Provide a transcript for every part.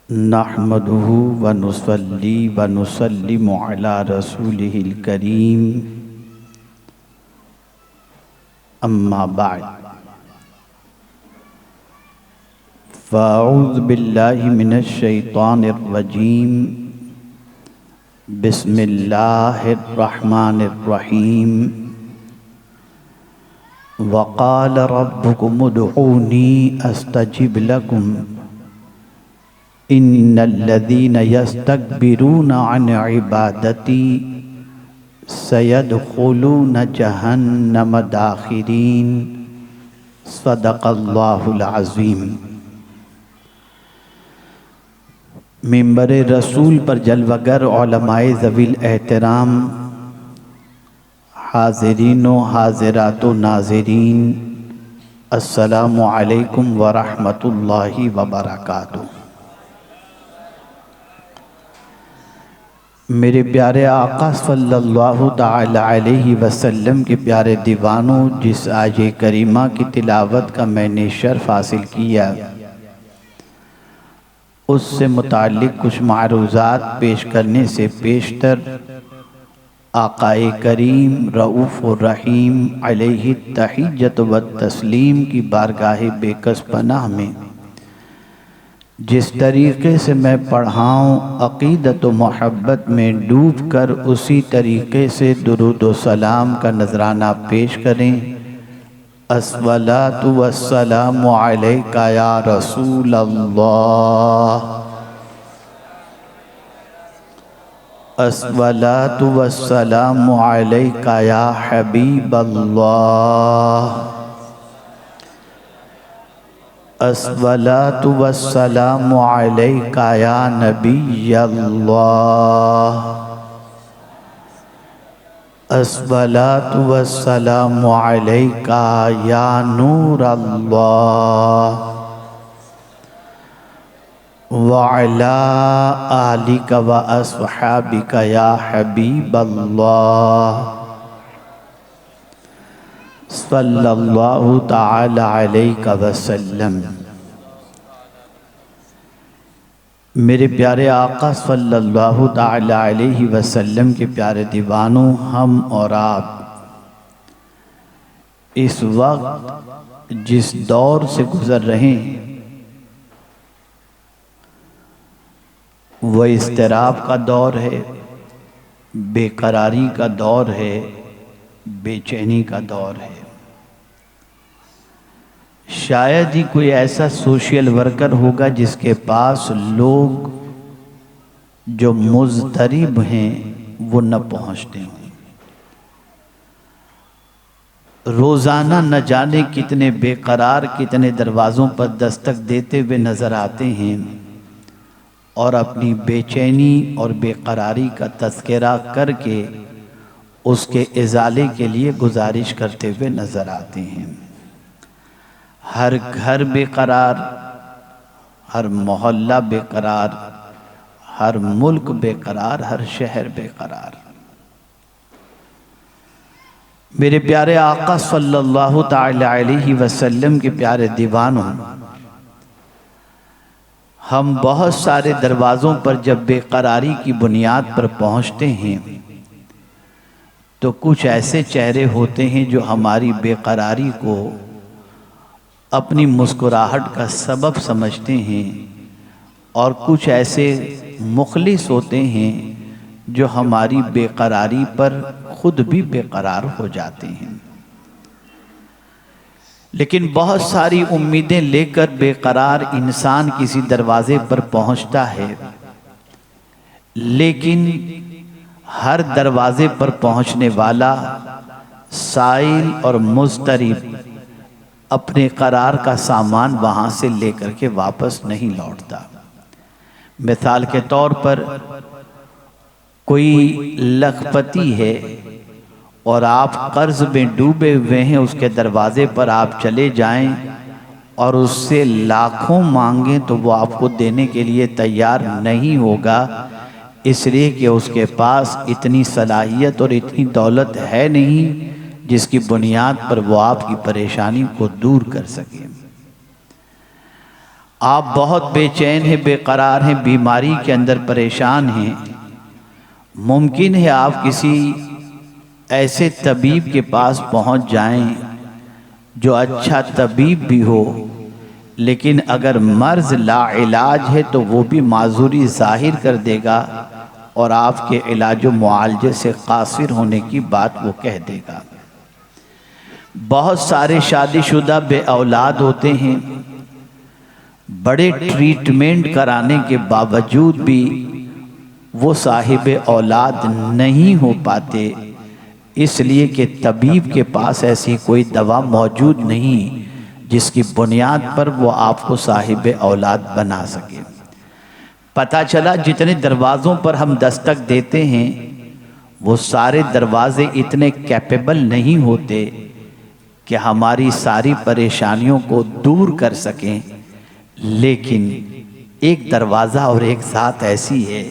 नहमदुहु व नुसल्ली व नुसल्लिमु अला रसूलिहिल करीम अम्मा बाद फ़अऊज़ु बिल्लाहि मिनश शैतानिर रजीम बिस्मिल्लाहिर रहमानिर रहीम वक़ाल रब्बुकुम उदऊनी अस्तजिब लकुम इन्नल्लज़ीना यस्तकबिरूना अन इबादती सयदखुलून जहन्नम दाखिरीन। सदक़ल्लाहुल अज़ीम। मिंबर रसूल पर जलवगर उलमाए ज़वील एहतराम, हाज़िरीन व हाज़िरात व नाज़रीन, अस्सलामु अलैकुम व रहमतुल्लाहि व बरकातुहू। मेरे प्यारे आका सल्लल्लाहु ताला अलैहि वसल्लम के प्यारे दीवानों, जिस आये करीमा की तिलावत का मैंने शर्फ हासिल किया, उससे मुताल्लिक़ कुछ मारूज़ात पेश करने से पेशतर आकाए करीम रऊफ़ रहीम अलैहि तहिय्यत व तस्लीम की बारगाह बेकस पनाह में जिस तरीक़े से मैं पढ़ाऊँ, अक़ीदत व मोहब्बत में डूब कर उसी तरीक़े से दुरूद व सलाम का नजराना पेश करें। अस्सलातु वस्सलामु अलैका या रसूल अल्लाह, अस्सलातु वस्सलामु अलैका या हबीब अल्लाह, अस्सलातु वस्सलामु अलैका या नबी अल्लाह, अस्सलातु वस्सलामु अलैका या नूर अल्लाह, व अला आलिका व अस्हाबिका या हबीब अल्लाह, सल्लल्लाहु ताला अलैहि वसल्लम। मेरे प्यारे आका सल्लल्लाहु ताला अलैहि वसल्लम के प्यारे दीवानों, हम और आप इस वक्त जिस दौर से गुज़र रहे हैं वह इज़्तिराब का दौर है, बेकरारी का दौर है, बेचैनी का दौर है। शायद ही कोई ऐसा सोशल वर्कर होगा जिसके पास लोग जो मुज़तरिब हैं वो न पहुंचते हों। रोज़ाना न जाने कितने बेकरार कितने दरवाज़ों पर दस्तक देते हुए नज़र आते हैं और अपनी बेचैनी और बेकरारी का तज़किरा करके उसके इज़ाले के लिए गुजारिश करते हुए नज़र आते हैं। हर घर बेकरार, हर मोहल्ला बेकरार, हर मुल्क बेकरार, हर शहर बेकरार। मेरे प्यारे आका सल्लल्लाहु ताला अलैहि वसल्लम के प्यारे दीवानों, हम बहुत सारे दरवाज़ों पर जब बेकरारी की बुनियाद पर पहुँचते हैं तो कुछ ऐसे चेहरे होते हैं जो हमारी बेकरारी को अपनी मुस्कुराहट का सबब समझते हैं और कुछ ऐसे मुखलिस होते हैं जो हमारी बेकरारी पर खुद भी बेकरार हो जाते हैं। लेकिन बहुत सारी उम्मीदें लेकर बेकरार इंसान किसी दरवाजे पर पहुंचता है, लेकिन हर दरवाजे पर पहुंचने वाला साइल और मुज़तरिब अपने करार का सामान वहाँ से लेकर के वापस नहीं लौटता। मिसाल के तौर पर कोई लखपति है और आप कर्ज में डूबे हुए हैं, उसके दरवाजे पर आप चले जाएं और उससे लाखों मांगें तो वो आपको देने के लिए तैयार नहीं होगा, इसलिए कि उसके पास इतनी सलाहियत और इतनी दौलत है नहीं जिसकी बुनियाद पर वो आपकी परेशानी को दूर कर सके। आप बहुत बेचैन हैं, बेकरार हैं, बीमारी के अंदर परेशान हैं, मुमकिन है आप किसी ऐसे तबीब के पास पहुंच जाएं जो अच्छा तबीब भी हो, लेकिन अगर मर्ज लाइलाज है तो वो भी माजूरी जाहिर कर देगा और आपके इलाज व मुआलजे से कासिर होने की बात वो कह देगा। बहुत सारे शादीशुदा बे औलाद होते हैं, बड़े ट्रीटमेंट कराने के बावजूद भी वो साहिब औलाद नहीं हो पाते, इसलिए कि तबीब के पास ऐसी कोई दवा मौजूद नहीं जिसकी बुनियाद पर वो आपको साहिब औलाद बना सके। पता चला जितने दरवाज़ों पर हम दस्तक देते हैं वो सारे दरवाज़े इतने कैपेबल नहीं होते कि हमारी सारी परेशानियों को दूर कर सकें, लेकिन एक दरवाज़ा और एक ज़ात ऐसी है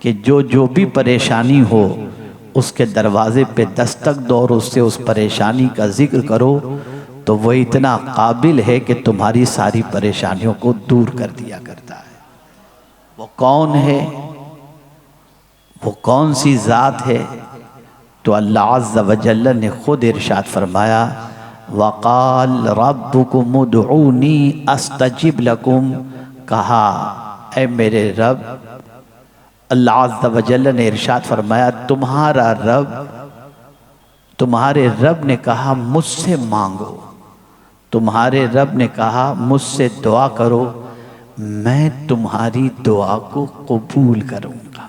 कि जो भी परेशानी हो उसके दरवाज़े पे दस्तक दो और उससे उस परेशानी का जिक्र करो तो वो इतना काबिल है कि तुम्हारी सारी परेशानियों को दूर कर दिया करता है। वो कौन है, वो कौन सी ज़ात है? तो अल्लाह अज़्ज़ व जल्ल ने खुद इरशाद फरमाया, वक़ाल रब्बुकुम उदऊनी अस्तजिब लकुम, कहा ऐ मेरे रब, अल्लाह अज़्ज़ व जल्ल ने इरशाद फरमाया तुम्हारे रब ने कहा मुझसे मांगो, तुम्हारे रब ने कहा मुझसे दुआ करो, मैं तुम्हारी दुआ को कबूल करूँगा।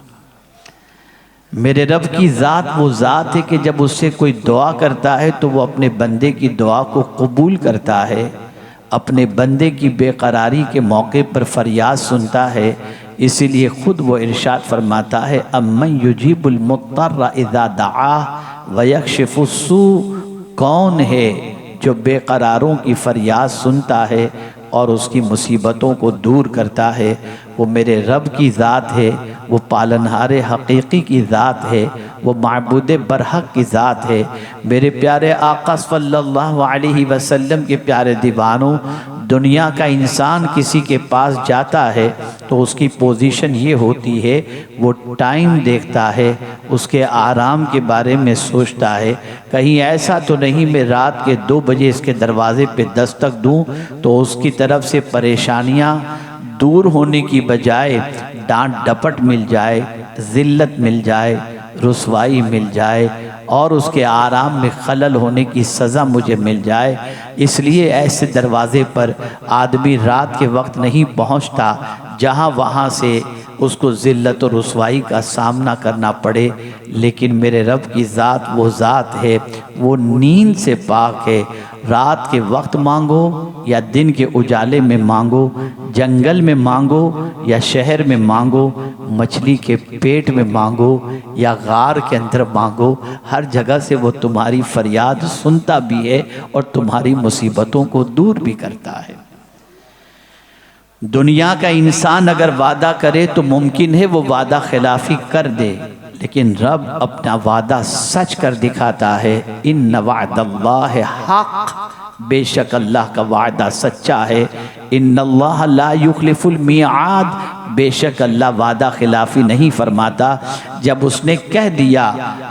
मेरे रब की ज़ात वो ज़ात है कि जब उससे कोई दुआ करता है तो वो अपने बंदे की दुआ को कबूल करता है, अपने बंदे की बेकरारी के मौके पर फरियाद सुनता है। इसीलिए ख़ुद वो इरशाद फरमाता है, अम्मन युजीबुल मुत्तर्र इज़ा दआ व यक्शिफुस्सू, कौन है जो बेकरारों की फरियाद सुनता है और उसकी मुसीबतों को दूर करता है? वो मेरे रब की ज़ात है, वो पालनहार हकीकी की ज़ात है, वो माबूद बरहक की ज़ात है। मेरे प्यारे आका सल्लल्लाहु अलैहि वसल्लम के प्यारे दीवानों, दुनिया का इंसान किसी के पास जाता है तो उसकी पोजीशन ये होती है, वो टाइम देखता है, उसके आराम के बारे में सोचता है, कहीं ऐसा तो नहीं मैं रात के 2 बजे इसके दरवाज़े पे दस्तक दूं तो उसकी तरफ से परेशानियां दूर होने की बजाय डांट डपट मिल जाए, ज़िल्लत मिल जाए, रुसवाई मिल जाए और उसके आराम में खलल होने की सज़ा मुझे मिल जाए। इसलिए ऐसे दरवाज़े पर आदमी रात के वक्त नहीं पहुंचता जहां वहां से उसको ज़िल्लत और रुसवाई का सामना करना पड़े। लेकिन मेरे रब की ज़ात वो ज़ात है, वो नींद से पाक है। रात के वक्त मांगो या दिन के उजाले में मांगो, जंगल में मांगो या शहर में मांगो, मछली के पेट में मांगो या गार के अंदर मांगो, हर जगह से वो तुम्हारी फरियाद सुनता भी है और तुम्हारी मुसीबतों को दूर भी करता है। दुनिया का इंसान अगर वादा करे तो मुमकिन है वो वादा खिलाफी कर दे, लेकिन रब अपना वादा सच कर दिखाता है। इन्न वअदल्लाहि हक़, बेशक अल्लाह का वादा सच्चा है। इन्नल्लाह ला युखलिफुल मिआद, बेशक अल्लाह वादा खिलाफी नहीं फरमाता। जब उसने कह दिया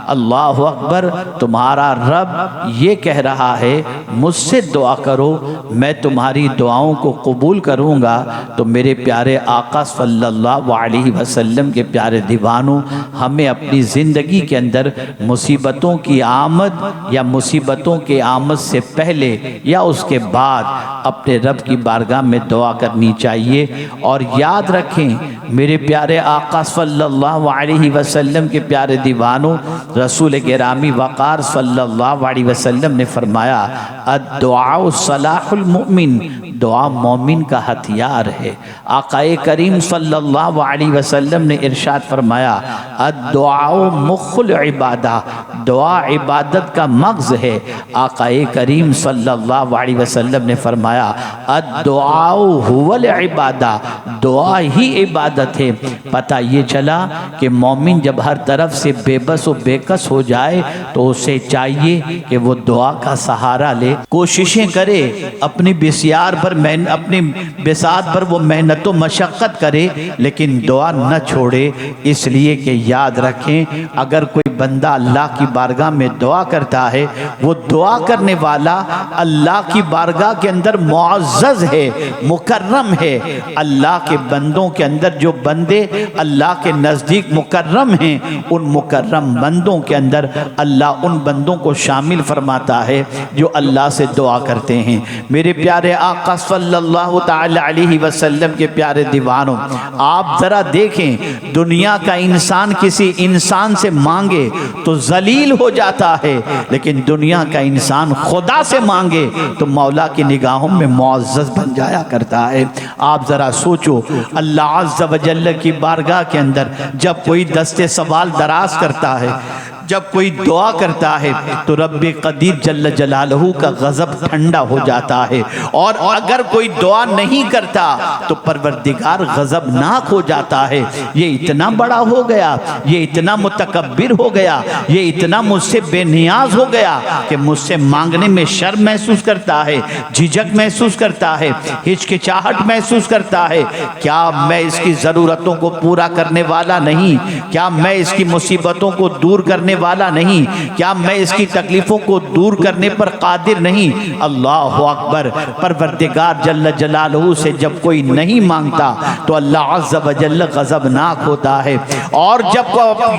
अल्लाह अकबर, तुम्हारा रब ये कह रहा है मुझसे दुआ करो, मैं तुम्हारी दुआओं को कबूल करूँगा, तो मेरे प्यारे आका सल्लल्लाहु अलैहि वसल्लम के प्यारे दीवानों, हमें अपनी ज़िंदगी के अंदर मुसीबतों की आमद या मुसीबतों के आमद से पहले या उसके बाद अपने रब की बारगाह में दुआ करनी चाहिए। और याद रखें मेरे प्यारे आका सल्लल्लाहु अलैहि वसल्लम के प्यारे दीवानों, रसूल गिरामी वक़ार सल्लल्लाहु अलैहि वसल्लम ने फरमाया, अद्दुआ सलाहुल मुमिन, दुआ मोमिन का हथियार है। आकाए करीम सल्लल्लाहु अलैहि वसल्लम ने इरशाद फरमाया, अद्दुआ मुख्खुल इबादा, दुआ इबादत का मग़ज़ है। आकाए करीम सल्लल्लाहु अलैहि वसल्लम ने फरमाया, अद्दुआ हुवल इबादा, दुआ ही इबादत है। पता ये चला कि मोमिन जब हर तरफ से बेबस और बेकस हो जाए तो उसे चाहिए कि वो दुआ का सहारा ले, कोशिशें करे, अपनी बिस्यार पर अपनी बिसात पर वो मेहनत व मशक्क़त करे, लेकिन दुआ न छोड़े। इसलिए कि याद रखें, अगर कोई बंदा अल्लाह की बारगाह में दुआ करता है, वो दुआ करने वाला अल्लाह की बारगाह के अंदर मुअज़्ज़ज़ है, मुकर्रम है। अल्लाह के बंदों के अंदर जो बंदे अल्लाह के नज़दीक मुकर्रम हैं, उन मुकर्रम बंदों के अंदर अल्लाह उन बंदों को शामिल फरमाता है जो अल्लाह से दुआ करते हैं। मेरे प्यारे आका सल्लल्लाहु तआला अलैहि वसल्लम के प्यारे दीवानों, आप ज़रा देखें, दुनिया का इंसान किसी इंसान से मांगे तो जलील हो जाता है, लेकिन दुनिया का इंसान खुदा से मांगे तो मौला की निगाहों में मुअज़्ज़ज़ बन जाया करता है। आप ज़रा सोचो, अल्लाह अज़्ज़ व जल्ल की बारगाह के अंदर जब कोई दस्ते सवाल दराज करता है, जब कोई दुआ करता है, तो रब्बे कदीर जल्ल जलालहू का गज़ब ठंडा हो जाता है। और अगर कोई दुआ नहीं करता तो परवरदिगार गज़बनाक हो जाता है। ये इतना बड़ा हो गया, ये इतना मुतकब्बिर हो गया, ये इतना मुझसे बेनियाज हो गया कि मुझसे मांगने में शर्म महसूस करता है, झिझक महसूस करता है, हिचकिचाहट महसूस करता है। क्या मैं इसकी ज़रूरतों को पूरा करने वाला नहीं? क्या मैं इसकी मुसीबतों को दूर करने वाला नहीं? क्या मैं इसकी तकलीफों को दूर करने पर कादिर नहीं? अल्लाह अकबर। परवरदिगार जल्ल जलालहू से जब कोई नहीं मांगता तो अल्लाह अज़्ज़ व जल्ल गज़बनाक होता है। और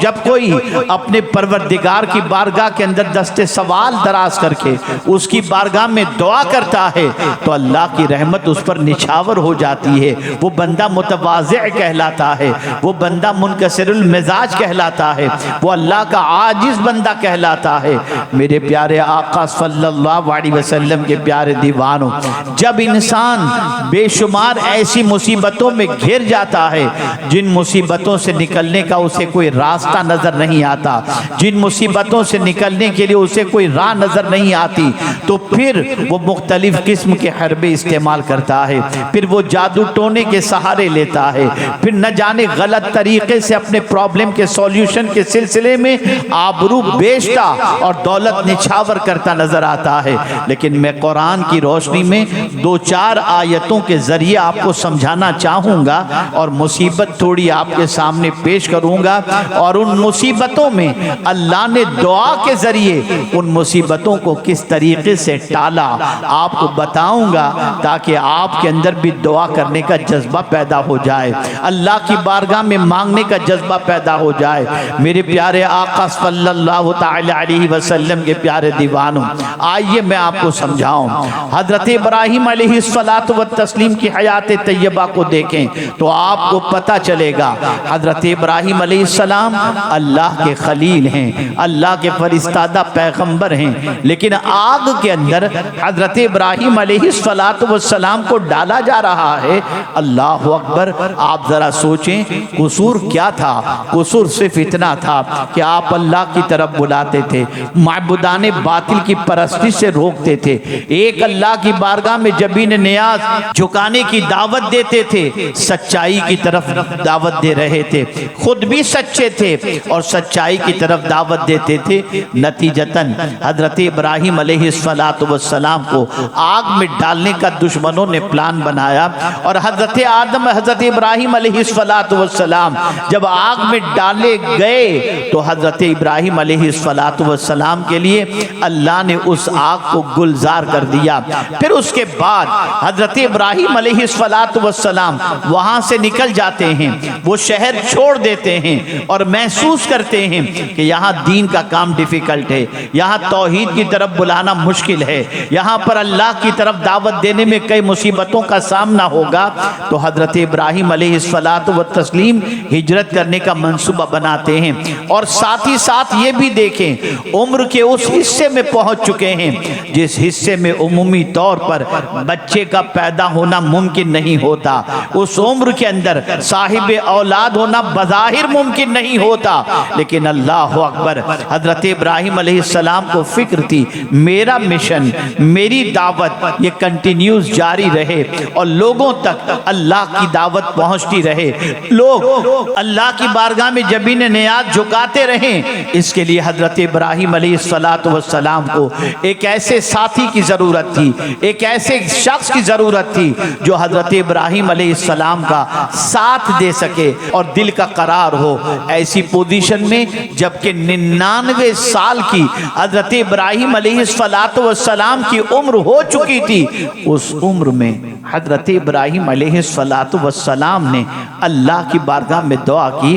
जब कोई अपने परवरदिगार की बारगाह के अंदर दस्ते सवाल दराज करके उसकी बारगाह में दुआ करता है तो अल्लाह की रहमत उस पर निछावर हो जाती है। वो बंदा मुतवाज़िअ कहलाता है, वो बंदा मुनकसिरुल मिजाज कहलाता है, वो अल्लाह का आजिज बंदा कहलाता है। मेरे प्यारे आका सल्लल्लाहु अलैहि वसल्लम के प्यारे दीवानों, जब इंसान बेशुमार ऐसी मुसीबतों में घिर जाता है जिन मुसीबतों से निकलने का उसे कोई रास्ता नजर नहीं आता, जिन मुसीबतों से निकलने के लिए उसे कोई राह नजर नहीं आती, तो फिर वो मुख्तलिफ किस्म के हरबे इस्तेमाल करता है, फिर वो जादू टोने के सहारे लेता है, फिर न जाने गलत तरीके से अपने प्रॉब्लम के सॉल्यूशन के सिलसिले में आबरू बेचता और दौलत निछावर करता नजर आता है। लेकिन मैं कुरान की रोशनी में दो चार आयतों के जरिए आपको समझाना चाहूँगा और मुसीबत थोड़ी आपके सामने पेश करूँगा, और उन मुसीबतों में अल्लाह ने दुआ के जरिए उन मुसीबतों को किस तरीके से टाला आपको बताऊँगा, ताकि आपके अंदर भी दुआ करने का जज्बा पैदा हो जाए, अल्लाह की बारगाह में मांगने का जज्बा पैदा हो जाए। मेरे प्यारे आका सल्लल्लाहु तआला अलैहि वसल्लम के प्यारे दीवानों, आइए मैं आपको समझाऊं। हजरत इब्राहिम अलैहिस्सलातु व तस्लीम की हयात तैयबा को देखें तो आपको पता चलेगा, हजरत इब्राहिम अलैहिस्सलाम अल्लाह के खलील हैं, अल्लाह के फरिश्तादा पैगंबर हैं, लेकिन आग के अंदर हजरत इब्राहिम अलैहिस्सलातु व सलाम को डाला जा रहा है। अल्लाह अकबर। आप जरा सोचें, कसूर क्या था? कसूर सिर्फ इतना था कि आप अल्लाह की तरफ बुलाते थे, माबूदाने बातिल की परस्तिश से रोकते थे, एक अल्लाह की बारगाह में जबीन नियाज झुकाने की दावत देते थे, सच्चाई की तरफ दावत दे रहे थे, खुद भी सच्चे थे और सच्चाई की तरफ दावत देते थे। नतीजतन हजरत इब्राहिम अलैहिस्सलातु वस्सलाम को आग में डालने का दुश्मनों ने प्लान बनाया, और हजरत आदम हजरत इब्राहिम अलैहिस्सलातु वस्सलाम जब आग में डाले गए तो हजरत इब्राहिम अलैहिस्सलातु वस्सलाम के लिए अल्लाह ने उस आग को गुलजार कर दिया। फिर उसके बाद हजरत इब्राहिम अलैहिस्सलातु वस्सलाम वहां से निकल जाते हैं, वो शहर छोड़ देते हैं और महसूस करते हैं कि यहाँ दीन का काम डिफिकल्ट है, यहाँ तौहीद की तरफ बुलाना मुश्किल है, यहाँ पर अल्लाह की तरफ दावत देने में कई मुसीबतों का सामना होगा। तो हजरत इब्राहिम अलैहिस्सलातु व तस्लीम हिजरत करने का मंसूबा बनाते हैं, और साथ ही साथ साथ ये भी देखें उम्र के उस हिस्से में पहुंच चुके हैं जिस हिस्से में उमूमी तौर पर बच्चे का पैदा होना मुमकिन नहीं होता। उस उम्र के अंदर साहिब औलाद होना बज़ाहिर मुमकिन नहीं होता, लेकिन अल्लाह अकबर, हजरत इब्राहिम अलैहिस्सलाम को फिक्र थी मेरा मिशन, मेरी दावत ये कंटिन्यूस जारी रहे और लोगों तक अल्लाह की दावत पहुंचती रहे, लोग अल्लाह की बारगाह में जबीन नियाज झुकाते रहें। इसके लिए हजरत इब्राहिम अलैहिस्सलाम को एक ऐसे साथी की जरूरत थी, एक ऐसे शख्स की जरूरत थी जो हजरत इब्राहिम अलैहिस्सलाम का साथ दे सके और दिल का करार हो। ऐसी पोजीशन में जबकि 99 साल की हजरत इब्राहिम अलैहिस्सलाम की उम्र हो चुकी थी, उस उम्र में हजरत इब्राहिम अलैहिस्सलाम ने अल्लाह की बारगाह में दुआ की,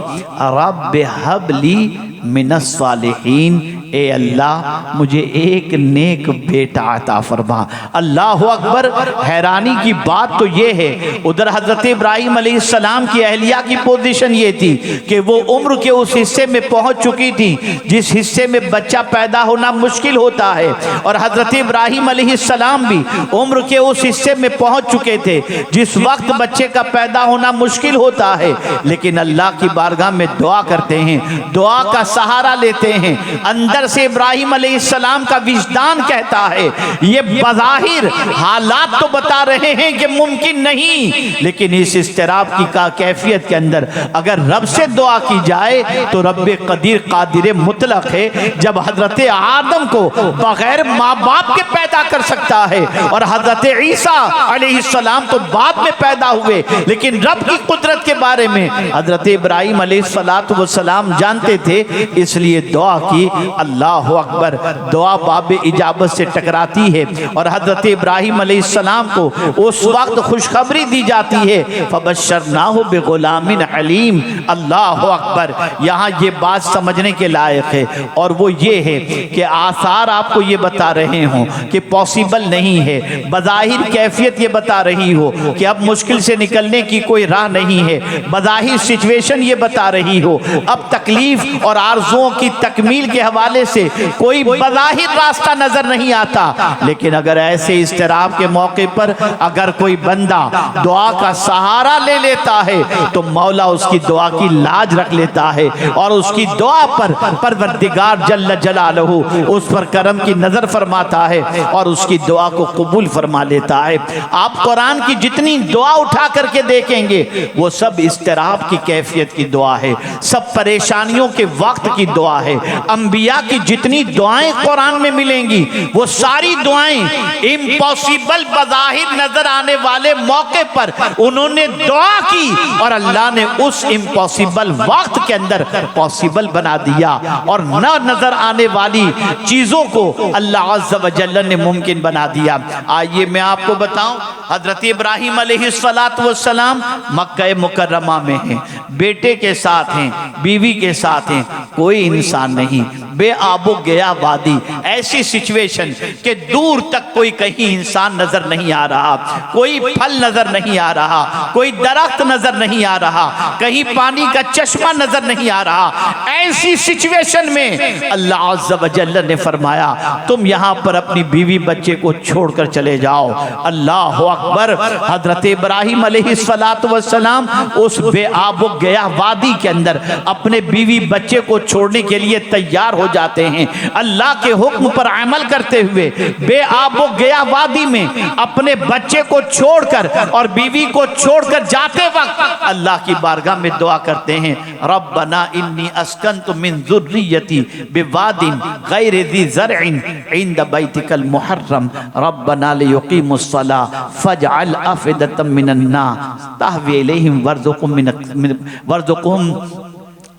रब्ब हबली मिनस सालिहीन, ए अल्लाह मुझे एक नेक बेटा अता फरमा। अल्लाह अकबर। हैरानी की बात तो ये है, उधर हजरत इब्राहिम अलैहिस्सलाम की अहलिया की पोजीशन ये थी कि वो उम्र के उस हिस्से में पहुंच चुकी थी जिस हिस्से में बच्चा पैदा होना मुश्किल होता है, और हजरत इब्राहिम अलैहिस्सलाम भी उम्र के उस हिस्से में पहुंच चुके थे जिस वक्त बच्चे का पैदा होना मुश्किल होता है, लेकिन अल्लाह की बारगाह में दुआ करते हैं, दुआ का सहारा लेते हैं। अंदर से इब्राहिम अलैहिस्सलाम का विजदान कहता है ये बज़ाहिर हालात तो बता रहे हैं कि मुमकिन नहीं, लेकिन इस इस्तिराब की का कैफियत के अंदर अगर रब से दुआ की जाए तो रब्बे कदीर कादिर मुतलक है। जब हजरत आदम को बगैर माँ बाप के पैदा कर सकता है और हजरत ईसा अलैहिस्सलाम तो बाद में पैदा हुए, लेकिन रब की कुदरत के बारे में हजरत इब्राहिम अलैहिस्सलाम जानते थे, इसलिए दुआ की। अल्लाह अकबर। दुआ बाब इजाबत से टकराती है और हजरत इब्राहिम अलैहिस्सलाम को उस वक्त खुशखबरी दी जाती है, फबश्शरनाहु बिगुलामिन हलीम। अल्लाह अकबर। यहाँ ये बात समझने के लायक है और वो ये है कि आसार आपको ये बता रहे हों कि पॉसिबल नहीं है, बज़ाहिर कैफियत ये बता रही हो कि अब मुश्किल से निकलने की कोई राह नहीं है, बज़ाहिर सिचुएशन ये बता रही हो अब तकलीफ और आरज़ुओं की तकमील के हवाले से कोई बज़ाहिर रास्ता नजर नहीं आता, लेकिन अगर ऐसे इस्तिराब के मौके पर अगर कोई बंदा दुआ का सहारा ले लेता है तो मौला उसकी दुआ की लाज रख लेता है और उसकी दुआ पर परवरदिगार जल्ल जलालहू उस पर करम की नजर फरमाता है और उसकी दुआ को कबूल फरमा लेता है। आप कुरान की जितनी दुआ उठा करके देखेंगे वो सब इस्तिराब की कैफियत की दुआ है, सब परेशानियों के वक्त की दुआ है। अंबिया की जितनी दुआएं कुरान में मिलेंगी वो सारी दुआएं इम्पॉसिबल बज़ाहिर नजर आने वाले मौके पर उन्होंने दुआ की और अल्लाह ने उस इम्पॉसिबल वक्त के अंदर पॉसिबल बना दिया और न नजर आने वाली चीजों को अल्लाह अज़्ज़ व जल्ल ने मुमकिन बना दिया। आइए मैं आपको बताऊं, हजरत इब्राहिम अलैहिस्सलाम मक्का मुकर्रमा में हैं, बेटे के साथ हैं, बीवी के साथ हैं, कोई इंसान नहीं, बेआबो गया वादी, ऐसी सिचुएशन के दूर तक कोई कहीं इंसान नजर नहीं आ रहा, कोई फल नजर नहीं आ रहा, कोई दरख्त नजर नहीं आ रहा, कहीं पानी का चश्मा नजर नहीं आ रहा। ऐसी सिचुएशन में अल्लाह अज़्ज़ व जल्ल ने फरमाया तुम यहां पर अपनी बीवी बच्चे को छोड़कर चले जाओ। अल्लाह अकबर। हजरत इब्राहिम अलैहिस्सलाम उस बेआबो गया वादी के अंदर अपने बीवी बच्चे को छोड़ने के लिए तैयार हो जाते हैं, अल्लाह के हुक्म पर अमल करते हुए बेआबो गया वादी में अपने बच्चे को छोड़कर और बीवी को छोड़कर जाते वक्त अल्लाह की बारगाह में दुआ करते हैं, रब्बना इन्नी अस्कनतु मिन ज़ुर्रियती बिवादिन गैरि ज़ी ज़रइन इंद बैतिकल मुहर्रम रब्बना लियुक़ीमुस्सलाह फजअल अफ़िदतम मिनन नास तहवी इलैहिम वर्ज़ुक़हुम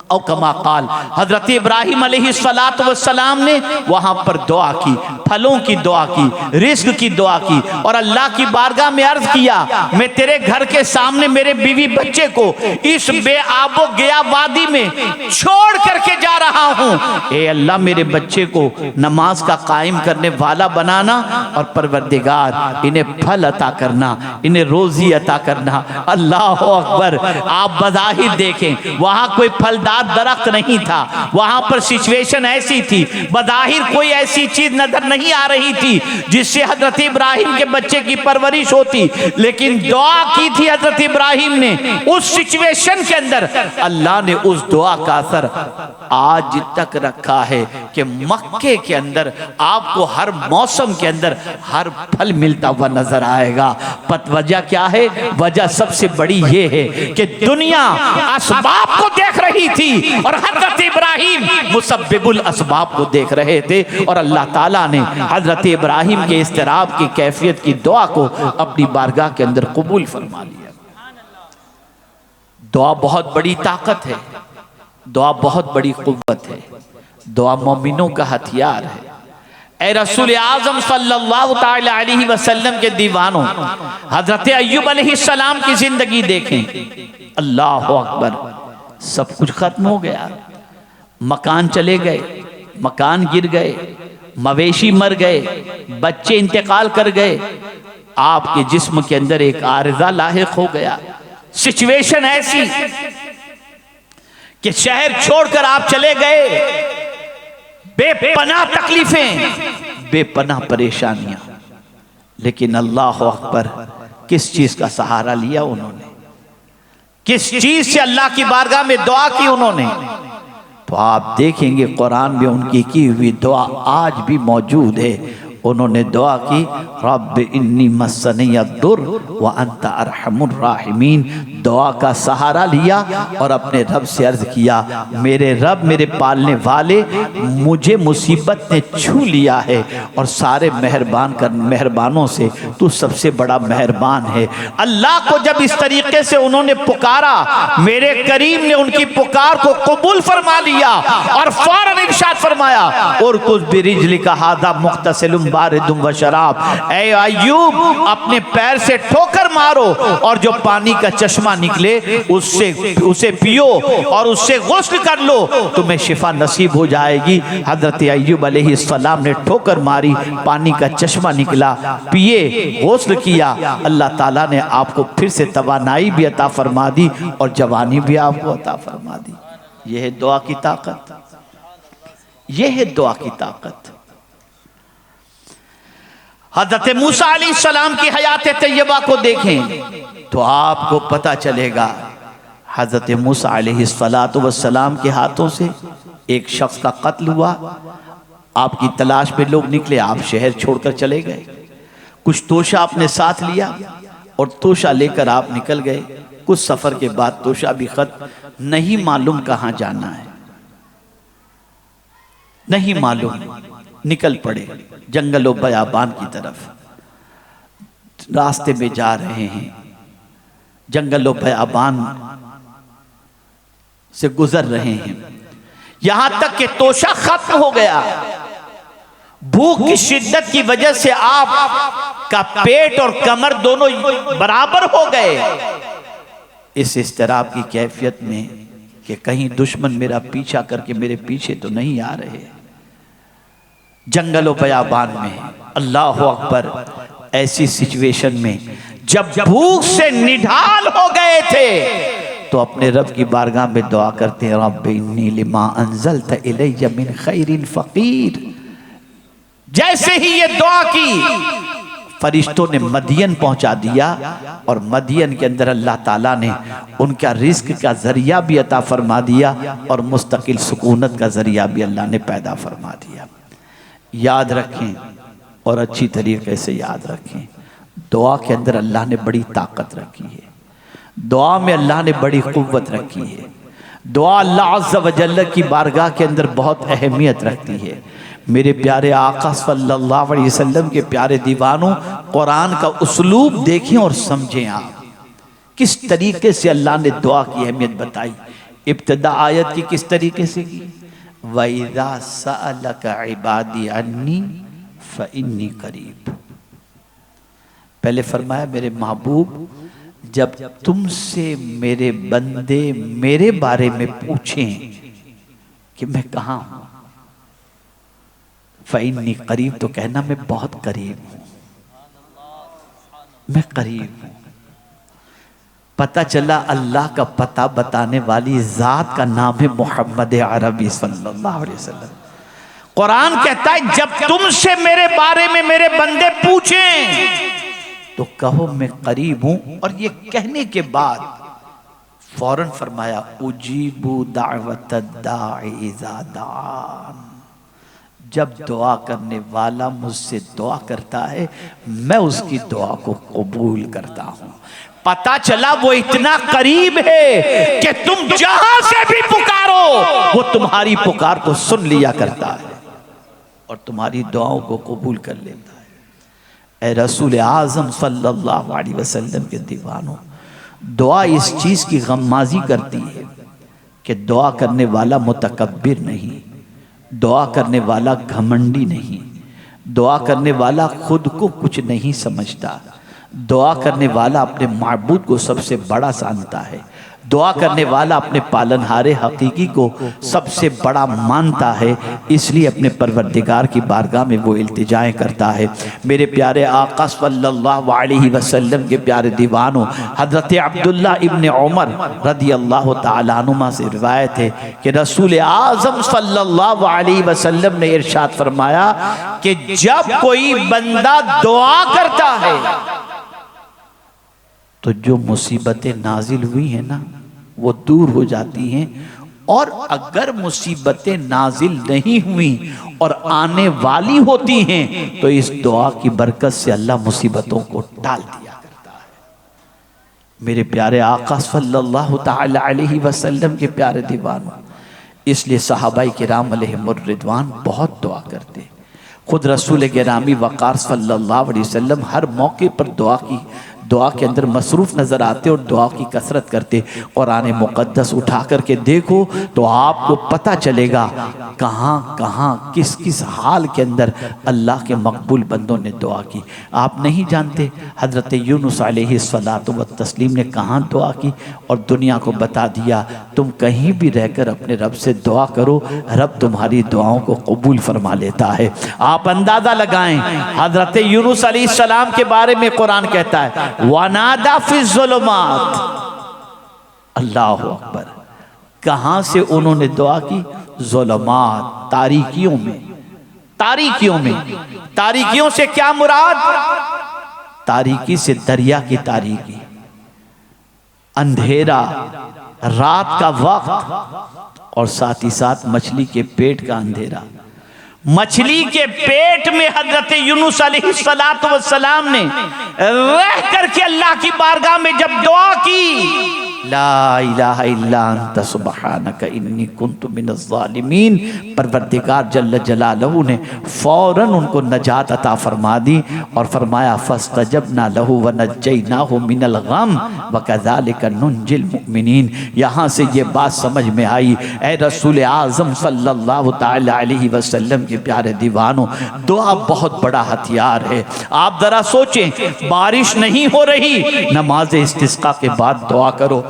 औ कमा काल। हजरत इब्राहिम अलैहिस्सलाम ने वहां पर दुआ की, फलों की दुआ की, रिस्क की दुआ की और अल्लाह की बारगाह में अर्ज किया मैं तेरे घर के सामने मेरे बीवी बच्चे को इस बेआबो गया वादी में छोड़ करके जा रहा हूं। ए अल्लाह मेरे बच्चे को नमाज का कायम करने वाला बनाना और परवरदिगार इन्हें फल अता करना, इन्हें रोजी अता करना। अल्लाह अकबर। आप बज़ाहिर देखें वहां कोई फलदार फलदार दरख्त नहीं था, वहां पर सिचुएशन ऐसी थी, बज़ाहिर कोई ऐसी चीज नजर नहीं आ रही थी जिससे हजरत इब्राहिम के बच्चे की परवरिश होती, लेकिन दुआ की थी हजरत इब्राहिम ने उस सिचुएशन के अंदर। अल्लाह ने उस दुआ का असर आज तक रखा है कि मक्के के अंदर आपको हर मौसम के अंदर हर फल मिलता हुआ नजर आएगा। वजह क्या है? वजह सबसे बड़ी ये है कि दुनिया असबाब को देख रही थी और हजरत इब्राहिम मुसब्बिबुल असबाब को देख रहे थे, और अल्लाह ताला ने हजरत इब्राहिम के इस्तिराब की कैफियत की दुआ को अपनी बारगाह के अंदर कबूल फरमा लिया। दुआ बहुत बड़ी ताकत है, दुआ बहुत बड़ी कुव्वत है, दुआ मोमिनों का हथियार है। ए रसूल आज़म सल्लल्लाहु ताला अलैहि वसल्लम के दीवानों, हजरत अय्यूब अलैहिस्सलाम की जिंदगी देखें, अल्लाह अकबर, सब कुछ खत्म हो गया, मकान चले गए, मकान गिर गए, मवेशी मर गए, बच्चे इंतकाल कर गए, आपके जिस्म के अंदर एक आरिज़ा लाहिक हो गया। सिचुएशन ऐसी कि शहर छोड़कर आप चले गए, बेपनाह तकलीफें, बेपनाह परेशानियां, लेकिन अल्लाह अकबर, किस चीज का सहारा लिया उन्होंने, किस चीज से अल्लाह की बारगाह में दुआ की उन्होंने? तो आप देखेंगे कुरान में उनकी की हुई दुआ आज भी मौजूद है। उन्होंने दुआ की, रब्ब इन्नी मस्सनिय दुर व अंता अरहमुर राहिमीन। दुआ का सहारा लिया और अपने रब से अर्ज किया, मेरे रब, मेरे पालने वाले, मुझे मुसीबत ने छू लिया है और सारे मेहरबानों से तू सबसे बड़ा मेहरबान है। अल्लाह को जब इस तरीके से उन्होंने पुकारा, मेरे करीम ने उनकी पुकार को कबूल फरमा लिया और फौरन इरशाद फरमाया, और कुछ बिरिजली का हादा मुख्तसिलुम बारिदुम व शराब, ऐ अय्यूब अपने पैर से ठोकर मारो और जो पानी का चश्मा निकले उसे पियो और उससे गुस्ल कर लो, तुम्हें शिफा नसीब हो जाएगी। हजरत अय्यूब अलैहिस्सलाम ने ठोकर मारी, पानी का चश्मा निकला, पिए, गुस्ल किया, अल्लाह ताला ने आपको फिर से तवानाई भी अता फरमा दी और जवानी भी आपको अता फरमा दी। यह है दुआ की ताकत, यह है दुआ की ताकत। हज़रत मूसा अलैहिस्सलाम की हयात तैयबा को देखें तो आपको पता चलेगा, हज़रत मूसा अलैहिस्सलाम के हाथों से एक शख्स का कत्ल हुआ, आपकी तलाश में लोग निकले, आप शहर छोड़कर चले गए, कुछ तोशा आपने साथ लिया और तोशा लेकर आप निकल गए। कुछ सफ़र के बाद तोशा भी खत्म, नहीं मालूम कहाँ जाना है, नहीं मालूम, निकल पड़े जंगल और बयाबान की तरफ। रास्ते में जा रहे हैं, जंगल और बयाबान से गुजर रहे हैं, यहां तक कि तोशा खत्म हो गया। भूख की शिद्दत की वजह से आप का पेट और कमर दोनों बराबर हो गए। इस इस्तिराब की कैफियत में कि कहीं दुश्मन मेरा पीछा करके मेरे पीछे तो नहीं आ रहे, जंगलों बयाबान में, अल्लाह अकबर, ऐसी सिचुएशन में जब भूख से निढाल हो गए थे तो अपने रब की बारगाह में दुआ करते हैं, रब्बि इन्नी लिमा अंज़लत इलैया मिन खैरिन फ़क़ीर। जैसे ही ये दुआ की, फरिश्तों ने मदियन पहुंचा दिया और मदियन के अंदर अल्लाह ताला ने उनका रिस्क का जरिया भी अता फरमा दिया और मुस्तकिल सुकूनत का जरिया भी अल्लाह ने पैदा फरमा दिया। याद रखें और अच्छी तरीके से याद रखें, दुआ के अंदर अल्लाह ने बड़ी ताकत रखी है, दुआ में अल्लाह ने बड़ी कुव्वत रखी है। दुआ अल्लाह अज़्ज़ व जल्ल की बारगाह के अंदर बहुत अहमियत रखती है। मेरे प्यारे आका सल्लल्लाहु अलैहि वसल्लम के प्यारे दीवानों, कुरान का उसलूब देखें और समझें आप किस तरीके से अल्लाह ने दुआ की अहमियत बताई। इब्तिदा आयत की किस तरीके से की, वइज़ा सअलका इबादी अन्नी फ़इन्नी करीब। पहले फरमाया, मेरे महबूब, जब तुमसे मेरे बंदे मेरे बारे में पूछें कि मैं कहाँ हूं, फ़इन्नी करीब, तो कहना मैं बहुत करीब हूं, मैं करीब हूं। पता चला अल्लाह का पता बताने वाली ज़ात का नाम है मोहम्मद अरबी सल्लल्लाहु अलैहि वसल्लम। कुरान कहता है जब तुमसे मेरे बारे में मेरे बंदे पूछें तो कहो मैं करीब हूं। और ये कहने के बाद फौरन फरमाया उजीबू दावत दाई इज़ा दान। जब दुआ करने वाला मुझसे दुआ करता है मैं उसकी दुआ को कबूल करता हूं। पता चला वो इतना करीब है कि तुम जहां से भी पुकारो वो तुम्हारी पुकार को सुन लिया करता है और तुम्हारी दुआओं को कबूल कर लेता है। ए रसूल आज़म सल्लल्लाहु अलैहि वसल्लम के दीवानों, दुआ इस चीज की गम्माजी करती है कि दुआ करने वाला मुतकब्बिर नहीं, दुआ करने वाला घमंडी नहीं, दुआ करने वाला खुद को कुछ नहीं समझता, दुआ करने वाला अपने माबूद को सबसे बड़ा जानता है, दुआ करने वाला अपने पालनहारे हकीकी को सबसे बड़ा मानता है, इसलिए अपने परवरदिगार की बारगाह में वो इल्तिजाएं करता है। मेरे प्यारे आका सल्लल्लाहु अलैहि वसल्लम के प्यारे दीवानों, हज़रत अब्दुल्ला इब्न उमर रदियल्लाहु ताला अन्हुमा से रिवायत है कि रसूल आज़म सल्लल्लाहु अलैहि वसल्लम ने इरशाद फरमाया कि जब कोई बंदा दुआ करता है तो जो मुसीबतें नाजिल हुई हैं ना वो दूर हो जाती हैं, और अगर मुसीबतें नाजिल नहीं हुई और आने वाली होती हैं तो इस दुआ की बरकत से अल्लाह मुसीबतों को टाल दिया करता है। मेरे प्यारे आका सल्लल्लाहु ताला अलैहि वसल्लम के प्यारे दीवानों, इसलिए सहाबाई किराम अलैहिमुर रिदवान बहुत दुआ करते। खुद रसूल गिरामी वक़ार सल्लल्लाहु अलैहि वसल्लम हर मौके पर दुआ के अंदर मसरूफ़ नज़र आते और दुआ की कसरत करते। कुरान मुक़द्दस उठा करके देखो तो आपको पता चलेगा कहाँ कहाँ किस किस हाल के अंदर अल्लाह के मकबूल बंदों ने दुआ की। आप नहीं जानते हज़रत यूनुस अलैहिस्सलातु व तस्लीम ने कहाँ दुआ की, और दुनिया को बता दिया तुम कहीं भी रहकर अपने रब से दुआ करो, रब तुम्हारी दुआओं को कबूल फरमा लेता है। आप अंदाज़ा लगाएं हज़रत यूनुस अलैहिस्सलाम के बारे में कुरान कहता है वनादा फी ज़ुलुमात, अल्लाह अकबर, कहां से उन्होंने दुआ की? ज़ुलुमात, तारीकियों में। तारीकियों में, तारीकियों से क्या मुराद? तारीकी से दरिया की तारीकी, अंधेरा, रात का वक्त, और साथ ही साथ मछली के पेट का अंधेरा। मछली के पेट में हजरत यूनुस अलैहिस्सलातु वस्सलाम ने रह करके अल्लाह की बारगाह में जब दुआ की, ला इलाहा इल्ला अंत सुब्हानक इन्नी कुन्तु मिनज़ ज़ालिमीन, परवरदिगार जल्ल जलालहू ने फौरन उनको नजात अता फरमा दी और फरमाया फस्तजबना लहू व नज्जयनाहु मिनल गम व कज़ालिका नुंजिल मुमिनीन। यहाँ से ये बात समझ में आई, ए रसूल आज़म सल्लल्लाहु ताला अलैहि वसल्लम के प्यारे दीवानों, दुआ बहुत बड़ा हथियार है। आप जरा सोचें, बारिश नहीं हो रही, नमाज इस्तिस्का के बाद दुआ करो।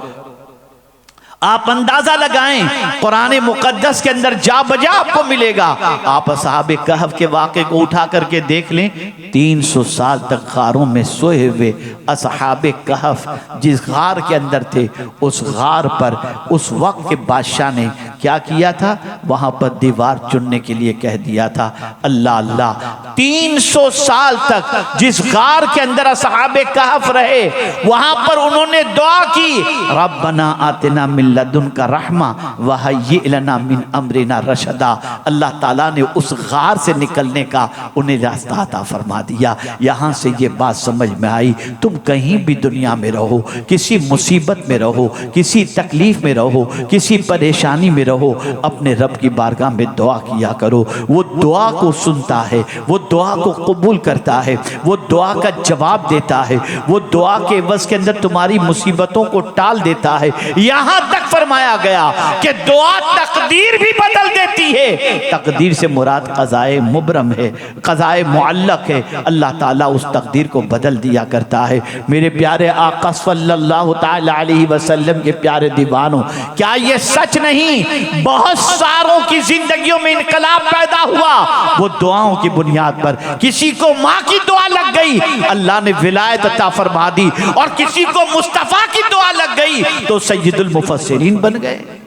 आप अंदाजा लगाएं, कुरान मुकद्दस के अंदर जा बजा आपको मिलेगा। आप असहाबे कहफ के वाक़े को उठा करके देख लें, 300 साल तक गारों में सोए हुए असहाबे कहफ जिस गार के अंदर थे, उस गार पर उस वक्त के बादशाह ने क्या किया था? वहां पर दीवार चुनने के लिए कह दिया था। अल्लाह अल्लाह, 300 साल तक जिस गार के अंदर असहाबे कहफ रहे, वहां पर उन्होंने दुआ की, रब्बना आतिना मिन लदुनका रहमा व हय्यि लना मिन अमरिना रशदा। अल्लाह ताला ने उस गार से निकलने का उन्हें रास्ता अता फरमा दिया। यहाँ से ये बात समझ में आई, तुम कहीं भी दुनिया में रहो, किसी मुसीबत में रहो, किसी तकलीफ में रहो, किसी परेशानी में रहो, अपने रब की बारगाह में दुआ किया करो। वो दुआ को सुनता है, वो दुआ को कबूल करता है, वो दुआ का जवाब देता है, वो दुआ के वस के अंदर तुम्हारी मुसीबतों को टाल देता है। यहाँ तक फरमाया गया कि दुआ तकदीर भी बदल देती है। तकदीर से मुराद क़ज़ाए मुबरम है, क़ज़ाए मुअल्लक़ है। अल्लाह ताला उस तकदीर को बदल दिया करता है। मेरे प्यारे आका सल्लल्लाहु ताला अलैहि वसल्लम के प्यारे दीवानों, क्या ये सच नहीं नहीं, बहुत सारों की जिंदगियों में इनकलाब पैदा हुआ वो दुआओं की बुनियाद पर। किसी को माँ की दुआ लग गई, अल्लाह ने विलायत अता फरमा दी, और किसी को मुस्तफा की दुआ लग गई तो सय्यदुल मुफस्सिरीन बन गए।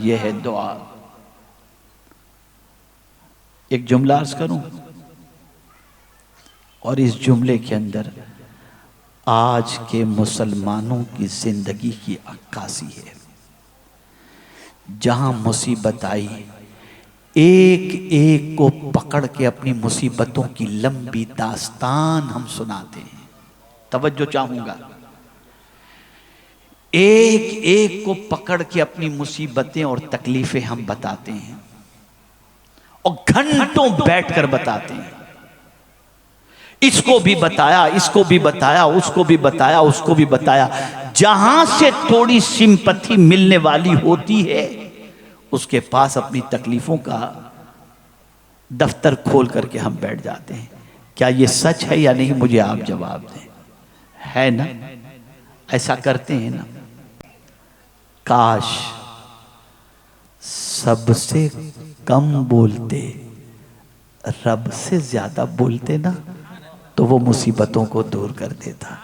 यह है दुआ। एक जुमला अर्ज करूं, और इस जुमले के अंदर आज के मुसलमानों की जिंदगी की अक्कासी है। जहां मुसीबत आई, एक एक को पकड़ के अपनी मुसीबतों की लंबी दास्तान हम सुनाते हैं। तवज्जो चाहूंगा, एक एक को पकड़ के अपनी मुसीबतें और तकलीफें हम बताते हैं, और घंटों बैठकर बताते हैं। इसको भी बताया, इसको भी बताया, उसको भी बताया, उसको भी बताया। जहां से थोड़ी सिंपैथी मिलने वाली होती है उसके पास अपनी तकलीफों का दफ्तर खोल करके हम बैठ जाते हैं। क्या ये सच है या नहीं, मुझे आप जवाब दें। है ना? ऐसा करते हैं ना? काश सबसे कम बोलते, रब से ज्यादा बोलते ना, तो वो मुसीबतों को दूर कर देता।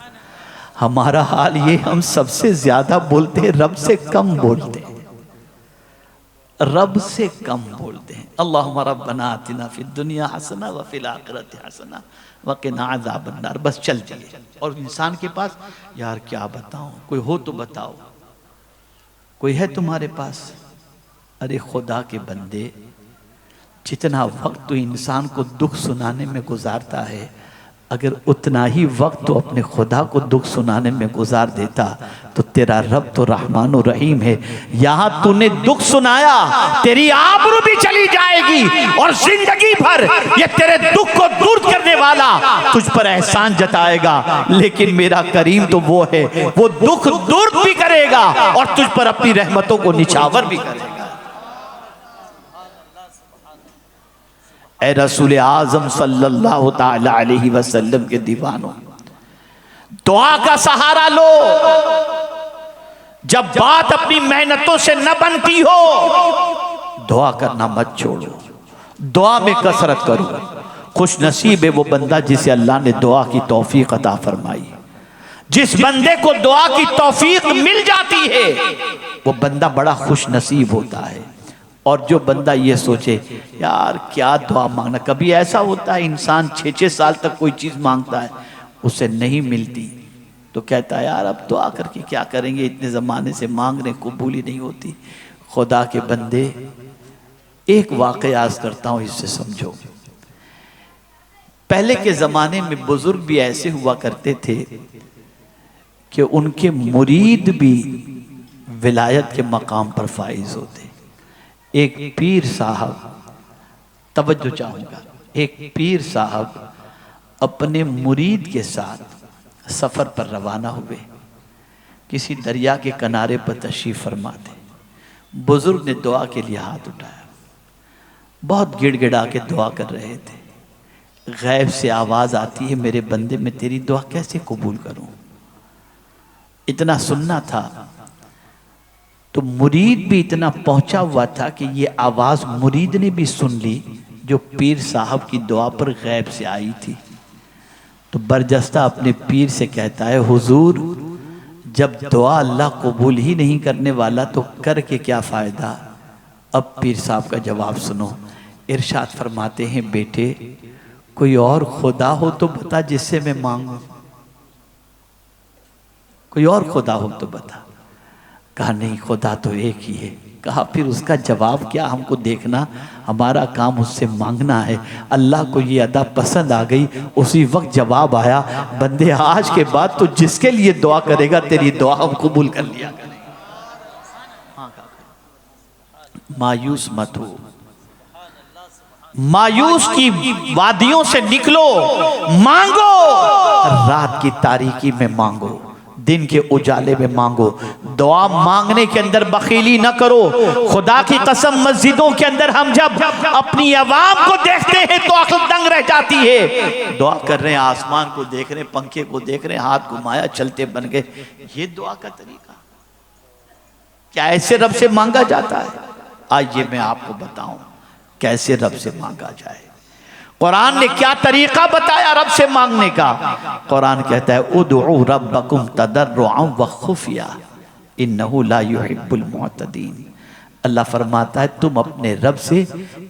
हमारा हाल ये, हम सबसे ज्यादा बोलते हैं, रब से कम बोलते हैं, रब से कम बोलते हैं। अल्लाहुम्मा रब्बना आतिना फिद दुनिया हसना व फिल आखिरति हसना व क़िना अज़ाबन नार। बस चल दिए। और इंसान के पास, यार क्या बताऊं, कोई हो तो बताओ, कोई है तुम्हारे पास? अरे खुदा के बंदे, जितना वक्त तो इंसान को दुख सुनाने में गुजारता है, अगर उतना ही वक्त तो अपने खुदा को दुख सुनाने में गुजार देता तो तेरा रब तो रहमान और रहीम है। यहां तूने दुख सुनाया, तेरी आबरू भी चली जाएगी, और जिंदगी भर ये तेरे दुख को दूर करने वाला तुझ पर एहसान जताएगा। लेकिन मेरा करीम तो वो है, वो दुख दूर भी करेगा और तुझ पर अपनी रहमतों को निछावर भी करेगा। ए रसूल आजम सल्लल्लाहु ताला अलैहि वसल्लम के दीवानों, दुआ का सहारा लो। जब बात अपनी मेहनतों से न बनती हो, दुआ करना मत छोड़ो, दुआ में कसरत करो। खुश नसीब है वो बंदा जिसे अल्लाह ने दुआ की तौफीक अता फरमाई। जिस बंदे को दुआ की तौफीक मिल जाती है वो बंदा बड़ा खुश नसीब होता है। और जो बंदा ये सोचे यार क्या दुआ मांगना, कभी ऐसा होता है इंसान 6-6 साल तक कोई चीज़ मांगता है, उसे नहीं मिलती, तो कहता है यार अब दुआ करके क्या करेंगे, इतने ज़माने से मांग रहे, कबूल ही नहीं होती। खुदा के बंदे, एक वाक़या आज करता हूँ, इससे समझो। पहले के ज़माने में बुज़ुर्ग भी ऐसे हुआ करते थे कि उनके मुरीद भी विलायत के मकाम पर फाइज होते। एक पीर साहब, तवज्जो चाहूँगा, एक पीर साहब अपने मुरीद के साथ सफ़र पर रवाना हुए। किसी दरिया के किनारे पर तशरीफ़ फरमा थे। बुज़ुर्ग ने दुआ के लिए हाथ उठाया, बहुत गिड़गिड़ा के दुआ कर रहे थे। गैब से आवाज़ आती है, मेरे बंदे मैं तेरी दुआ कैसे कबूल करूँ। इतना सुनना था तो मुरीद भी इतना पहुंचा हुआ था कि ये आवाज़ मुरीद ने भी सुन ली जो पीर साहब की दुआ पर गैब से आई थी। तो बरजस्ता अपने पीर से कहता है, हुजूर जब दुआ अल्लाह कबूल ही नहीं करने वाला तो करके क्या फ़ायदा। अब पीर साहब का जवाब सुनो। इरशाद फरमाते हैं, बेटे कोई और खुदा हो तो बता जिससे मैं मांगू, कोई और खुदा हो तो बता। कहा नहीं, खुदा तो एक ही है। कहा फिर उसका जवाब क्या हमको देखना, हमारा काम उससे मांगना है। अल्लाह को ये अदा पसंद आ गई, उसी वक्त जवाब आया, बंदे आज के बाद तो जिसके लिए दुआ करेगा तेरी दुआ हम कबूल कर लिया करेंगे। मायूस मत हो, मायूस की वादियों से निकलो, मांगो, रात की तारीकी में मांगो, दिन के उजाले में मांगो। दुआ मांगने के अंदर बखीली न करो। खुदा की कसम, मस्जिदों के अंदर हम जब अपनी आवाम को देखते हैं तो अक्ल दंग रह जाती है। दुआ कर रहे हैं, आसमान को देख रहे हैं, पंखे को देख रहे हैं, हाथ घुमाया चलते बन गए। ये दुआ का तरीका क्या ऐसे रब से मांगा जाता है? आइए मैं आपको बताऊं कैसे रब से मांगा जाए। कुरान ने क्या तरीका बताया रब से मांगने का। कुरान कहता है उदउ रब्बकुम तदर्रुअन व खुफिया इन्नहु ला युहिब्बुल मुअतदीन। अल्लाह फरमाता है तुम अपने रब से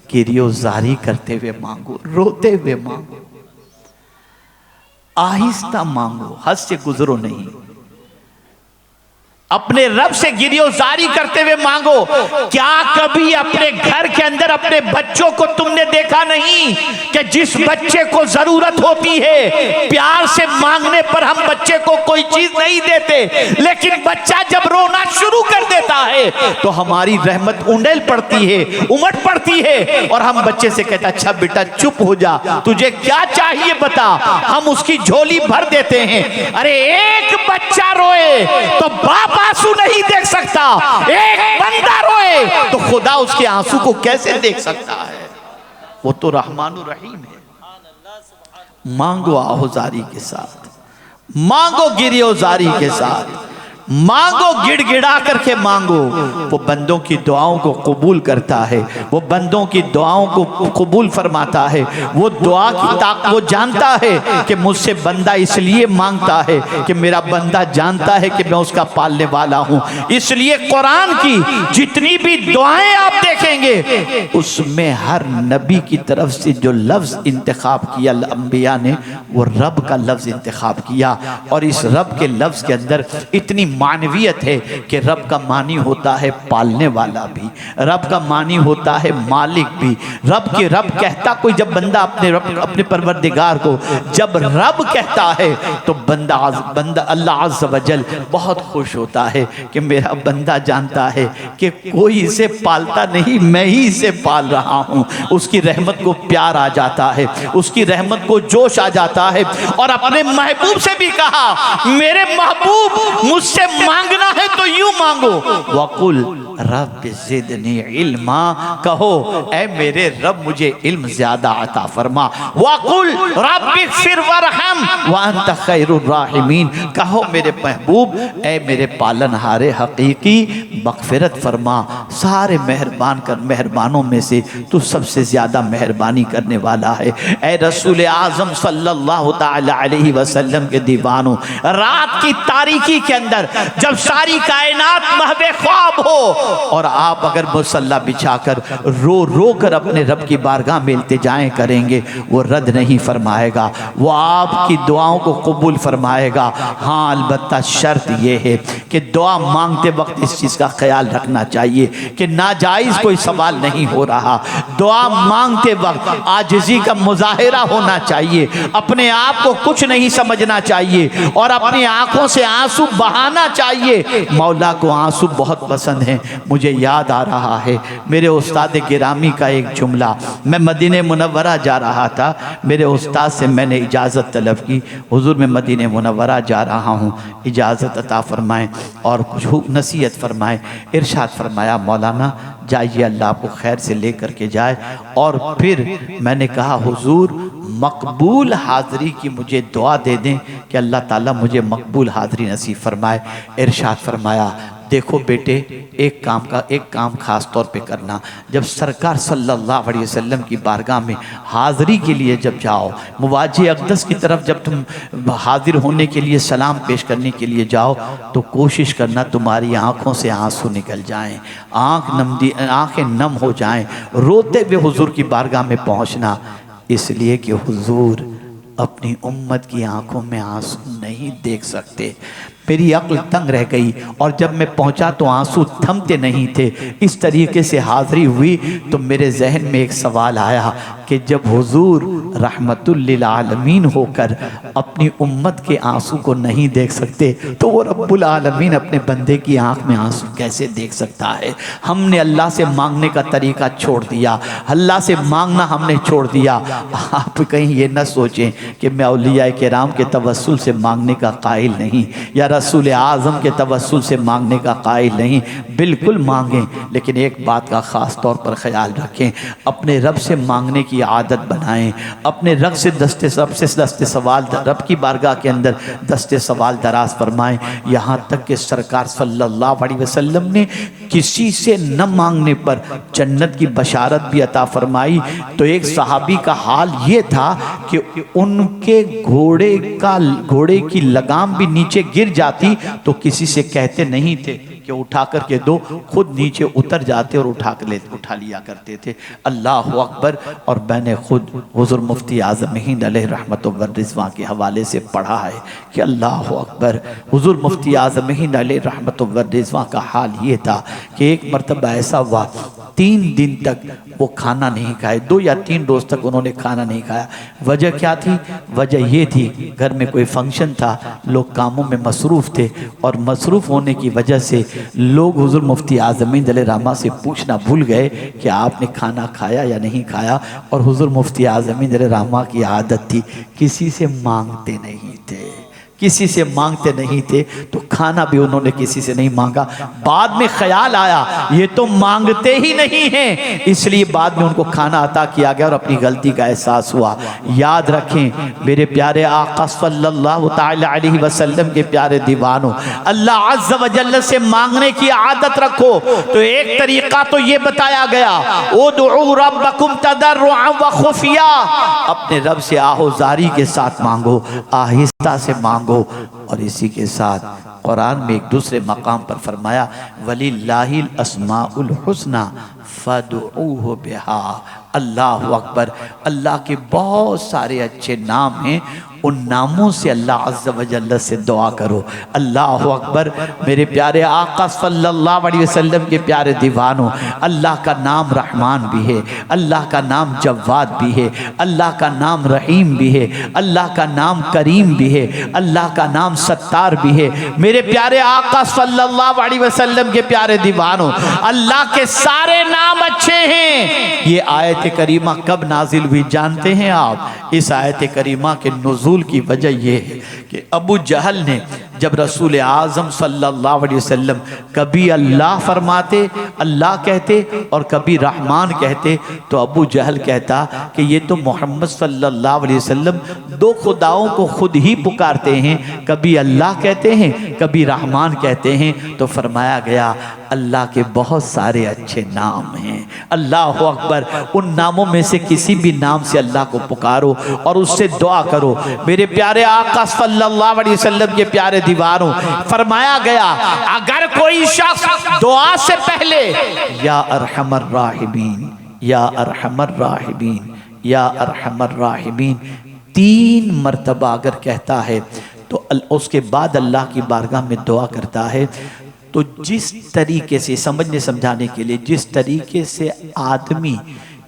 किरियोजारी करते हुए मांगो, रोते हुए मांगो, आहिस्ता मांगो, हद से गुजरो नहीं। अपने रब से गिरियोजारी करते हुए मांगो। क्या कभी अपने घर के अंदर अपने बच्चों को तुमने देखा नहीं कि जिस बच्चे को जरूरत होती है प्यार से मांगने पर हम बच्चे को कोई चीज नहीं देते, लेकिन बच्चा जब रोना शुरू कर देता है तो हमारी रहमत उंडेल पड़ती है, उमड़ पड़ती है और हम बच्चे से कहते अच्छा बेटा चुप हो जा, तुझे क्या चाहिए बता, हम उसकी झोली भर देते हैं। अरे एक बच्चा रोए तो बाप आंसू नहीं देख सकता, एक बंदा रोए तो खुदा उसके आंसू को कैसे देख सकता है। वो तो रहमानुर रहीम है। मांगो आहोजारी के साथ, मांगो गिरियोजारी के साथ, मांगो गिड़गिड़ा करके मांगो। वो बंदों की दुआओं को कबूल करता है, वो बंदों की दुआओं को कबूल फरमाता है। वो दुआ की ताकत वो जानता है कि मुझसे बंदा इसलिए मांगता है कि मेरा बंदा जानता है कि मैं उसका पालने वाला हूँ। इसलिए कुरान की जितनी भी दुआएं आप देखेंगे उसमें हर नबी की तरफ से जो लफ्ज इंतखाब किया अंबिया ने, वो रब का लफ्ज इंतखाब किया। और इस रब के लफ्ज के अंदर इतनी मानवियत है कि रब का मानी होता है पालने वाला भी, रब का मानी होता है मालिक भी। रब कहता कोई जब बंदा अपने परवरदिगार को जब रब कहता है तो बंदा अल्लाह अज़्ज़ व जल बहुत खुश होता है कि मेरा बंदा जानता है कि कोई इसे पालता नहीं, मैं ही इसे पाल रहा हूँ। उसकी रहमत को प्यार आ जाता है, उसकी रहमत को जोश आ जाता है। और अपने महबूब से भी कहा मेरे महबूब मुझसे मांगना है तो यूं मांगो, वकुल रब ज़िदनी इल्मा, कहो ऐ मेरे रब मुझे इल्म ज्यादा अता फरमा। वकुल रब्बिग़फिर वरहम व अंत खैरुर राहिमीन, कहो मेरे महबूब ऐ मेरे पालनहारे हकीकी मग़फ़िरत फरमा, सारे मेहरबानों में से तू सबसे ज्यादा मेहरबानी करने वाला है। ऐ रसूल आज़म सल्लल्लाहु तआला अलैहि वसल्लम के दीवानों, रात की तारीकी के अंदर जब सारी कायनात महवे ख्वाब हो और आप अगर मुसल्ला बिछाकर रो रो कर अपने रब की बारगाह में इल्तिजाएं करेंगे, वो रद्द नहीं फरमाएगा, वो आपकी दुआओं को कबूल फरमाएगा। हाँ अलबत्ता शर्त ये है कि दुआ मांगते वक्त इस चीज़ का ख्याल रखना चाहिए कि नाजायज़ कोई सवाल नहीं हो रहा। दुआ मांगते वक्त आजिज़ी का मुजाहिरा होना चाहिए, अपने आप को कुछ नहीं समझना चाहिए और अपनी आंखों से आंसू बहाना चाहिए। मौला को आंसू बहुत पसंद है। मुझे याद आ रहा है मेरे उस्ताद गिरामी का एक जुमला। मैं मदीने मुनव्वरा जा रहा था, मेरे उस्ताद से मैंने इजाज़त तलब की, हुजूर मैं मदीने मुनव्वरा जा रहा हूँ, इजाज़त अता फरमाएँ और कुछ नसीहत फरमाएँ। इरशाद फरमाया मौलाना जाइए, अल्लाह आपको खैर से ले करके जाए। और फिर मैंने कहा हुजूर मकबूल हाज़री की मुझे दुआ दे दें कि अल्लाह ताला मुझे मकबूल हाज़री नसीब फरमाए। इरशाद फरमाया देखो बेटे एक काम खास तौर पे करना, जब सरकार सल्लल्लाहु अलैहि वसल्लम की बारगाह में हाज़री के लिए जब जाओ, मुवाज़े अक़दस की तरफ जब तुम हाजिर होने के लिए सलाम पेश करने के लिए जाओ तो कोशिश करना तुम्हारी आँखों से आंसू निकल जाएं, आँखें नम हो जाएं, रोते हुए हुजूर की बारगाह में पहुँचना, इसलिए कि हुजूर अपनी उम्मत की आंखों में आंसू नहीं देख सकते। मेरी अक्ल तंग रह गई और जब मैं पहुंचा तो आंसू थमते नहीं थे। इस तरीके से हाज़री हुई तो मेरे जहन में एक सवाल आया कि जब हुजूर रहमतुल लिल आलमीन होकर अपनी उम्मत के आंसू को नहीं देख सकते तो वो रब्बुल आलमीन अपने बंदे की आंख में आंसू कैसे देख सकता है। हमने अल्लाह से मांगने का तरीका छोड़ दिया, अल्लाह से मांगना हमने छोड़ दिया। आप कहीं ये न सोचें कि मैं औलिया किराम के तवस्सुल से मांगने का कायल नहीं, या रसूल आज़म के तवस्सुल से मांगने का कायल नहीं, बिल्कुल मांगें, लेकिन एक बात का ख़ास तौर पर ख्याल रखें, अपने रब से मांगने की आदत बनाएं, अपने रब से दस्ते सवाल रब की बारगाह के अंदर दस्ते सवाल दराज फरमाएं। यहाँ तक कि सरकार सल्लल्लाहु अलैहि वसल्लम ने किसी से न मांगने पर जन्नत की बशारत भी अता फरमाई। तो एक सहाबी का हाल ये था कि उनके घोड़े की लगाम भी नीचे गिर जाती तो किसी से कहते नहीं थे कि उठा करके दो, खुद नीचे उतर जाते और उठा लिया करते थे। अल्लाह अकबर। और मैंने खुद हुज़ूर मुफ्ती आज़म हिंद अलैहि रहमत व रिज़वान के हवाले से पढ़ा है कि अल्लाह अकबर, हुज़ूर मुफ्ती आज़म हिंद अलैहि रहमत व रिज़वान का हाल ये था कि एक मरतबा ऐसा हुआ 3 दिन तक वो खाना नहीं खाए, 2 या 3 रोज़ तक उन्होंने खाना नहीं खाया। वजह क्या थी? वजह ये थी घर में कोई फंक्शन था, लोग कामों में मसरूफ़ थे और मसरूफ़ होने की वजह से लोग हुज़ूर मुफ्ती आज़म हिंद अलैहि रहमा से पूछना भूल गए कि आपने खाना खाया या नहीं खाया। और हुज़ूर मुफ्ती आज़म हिंद अलैहि रहमा की आदत थी किसी से मांगते नहीं थे, किसी से मांगते नहीं थे, तो खाना भी उन्होंने किसी से नहीं मांगा। बाद में ख्याल आया ये तो मांगते ही नहीं हैं, इसलिए बाद में उनको खाना अता किया गया और अपनी गलती का एहसास हुआ। याद रखें मेरे प्यारे आका सल्लल्लाहु तआला अलैहि वसल्लम के प्यारे दीवानों, अल्लाह अज़्ज़ व जल्ल से मांगने की आदत रखो। तो एक तरीका तो ये बताया गया, उदउ रब्बकुम तदर्रुअन व खुफिया, अपने रब से आहोजारी के साथ मांगो, आहिस्ता से मांगो। और इसी के साथ कुरान में एक दूसरे मकाम पर फरमाया वलिल्लाहिल अस्माउल हुस्ना फदऊहु बिहा। अल्लाह अकबर, अल्लाह के बहुत सारे अच्छे नाम हैं, उन नामों से अल्लाह अज़्ज़ व जल्ल से दुआ करो। अल्लाह अकबर। मेरे प्यारे आका सल्लल्लाहु अलैहि वसल्लम के प्यारे दीवानों, अल्लाह का नाम रहमान भी है, अल्लाह का नाम जव्वाद भी है, अल्लाह का नाम रहीम भी है, अल्लाह का नाम करीम भी है, अल्लाह का नाम सत्तार भी है। मेरे प्यारे आका सल्लल्लाहु अलैहि वसल्लम के प्यारे दीवानों, अल्लाह के सारे नाम अच्छे हैं। ये आयत करीमा कब नाजिल हुई जानते हैं आप? इस आयत करीमा के नुज़ूल की वजह यह है कि अबू जहल ने जब रसूल आज़म सल्लल्लाहु अलैहि वसल्लम कभी अल्लाह फरमाते, अल्लाह कहते और कभी रहमान कहते, तो अबू जहल कहता कि ये तो मोहम्मद सल्लल्लाहु अलैहि वसल्लम 2 खुदाओं को खुद ही पुकारते हैं, कभी अल्लाह कहते हैं कभी रहमान कहते हैं। तो फरमाया गया अल्लाह के बहुत सारे अच्छे नाम हैं। अल्लाह अकबर। उन नामों में से किसी भी नाम से अल्लाह को पुकारो और उससे दुआ करो। मेरे प्यारे आका सल्लल्लाहु अलैहि वसल्लम के प्यारे दीवारों, फरमाया गया अगर कोई शख्स दुआ से पहले या अरहमर राहिमीन, या अरहमर राहिमीन, या अरहमर राहिमीन 3 मरतबा अगर कहता है तो उसके बाद अल्लाह की बारगाह में दुआ करता है, तो जिस तरीके से समझने समझाने के लिए, जिस तरीके से आदमी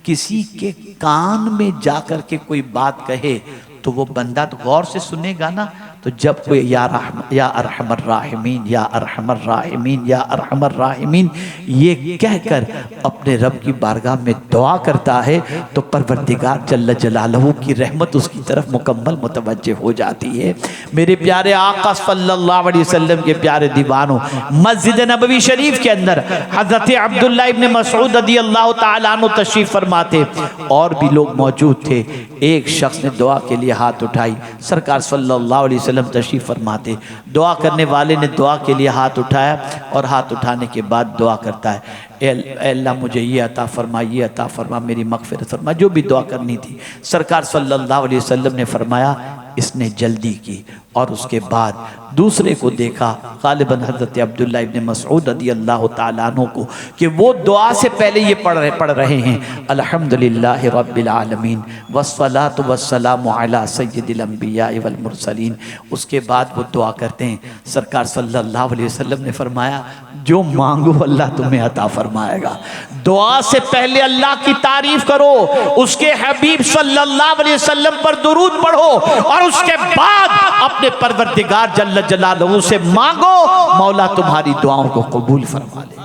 किसी के कान में जाकर के कोई बात कहे तो वो बंदा तो गौर से सुनेगा ना। तो जब कोई या अरहमर राहिमीन, या अरहमर राहिमीन, या अरहमर राहिमीन ये कहकर अपने रब की बारगाह में दुआ करता है तो परवरदिगार जल्ल जलालहू की रहमत उसकी तरफ मुकम्मल मुतवज्जे हो जाती है। मेरे प्यारे आका सल्लल्लाहु अलैहि वसल्लम के प्यारे दीवानों, मस्जिद नबवी शरीफ के अंदर हज़रत अब्दुल्लाह इब्न मसऊद रज़ियल्लाहु ताला अन्हु तशरीफ़ फरमाते, और भी लोग मौजूद थे। एक शख्स ने दुआ के लिए हाथ उठाई, सरकार सल्लल्लाहु अलैहि वसल्लम तशरीफ़ फरमाते, दुआ करने वाले ने दुआ के लिए हाथ उठाया और हाथ उठाने के बाद दुआ करता है, ए अल्लाह मुझे ये अता फरमा, ये अता फरमा, मेरी मग़फ़िरत फरमा, जो भी दुआ करनी थी। सरकार सल्लल्लाहु अलैहि वसल्लम ने फरमाया इसने जल्दी की और उसके बाद दूसरे को देखा, गालिबन हज़रत अब्दुल्लाह इब्न मसऊद रज़ियल्लाहु ताला अन्हु को, कि वो दुआ से पहले ये पढ़ रहे हैं अल्हम्दुलिल्लाहि रब्बिल आलमीन वस्सलातु वस्सलामु अला सय्यिदिल अंबिया वल मुरसलीन। उसके बाद वो दुआ करते हैं। सरकार सल्लल्लाहु अलैहि वसल्लम ने फरमाया जो मांगो अल्लाह तुम्हें अता फरमाएगा। दुआ से पहले अल्लाह की तारीफ करो, उसके हबीब सल्लल्लाहु अलैहि वसल्लम पर दुरूद पढ़ो और उसके बाद अपने परवरदिगार जल्ल जलालहू से मांगो, मौला तुम्हारी दुआओं को कबूल फरमा ले।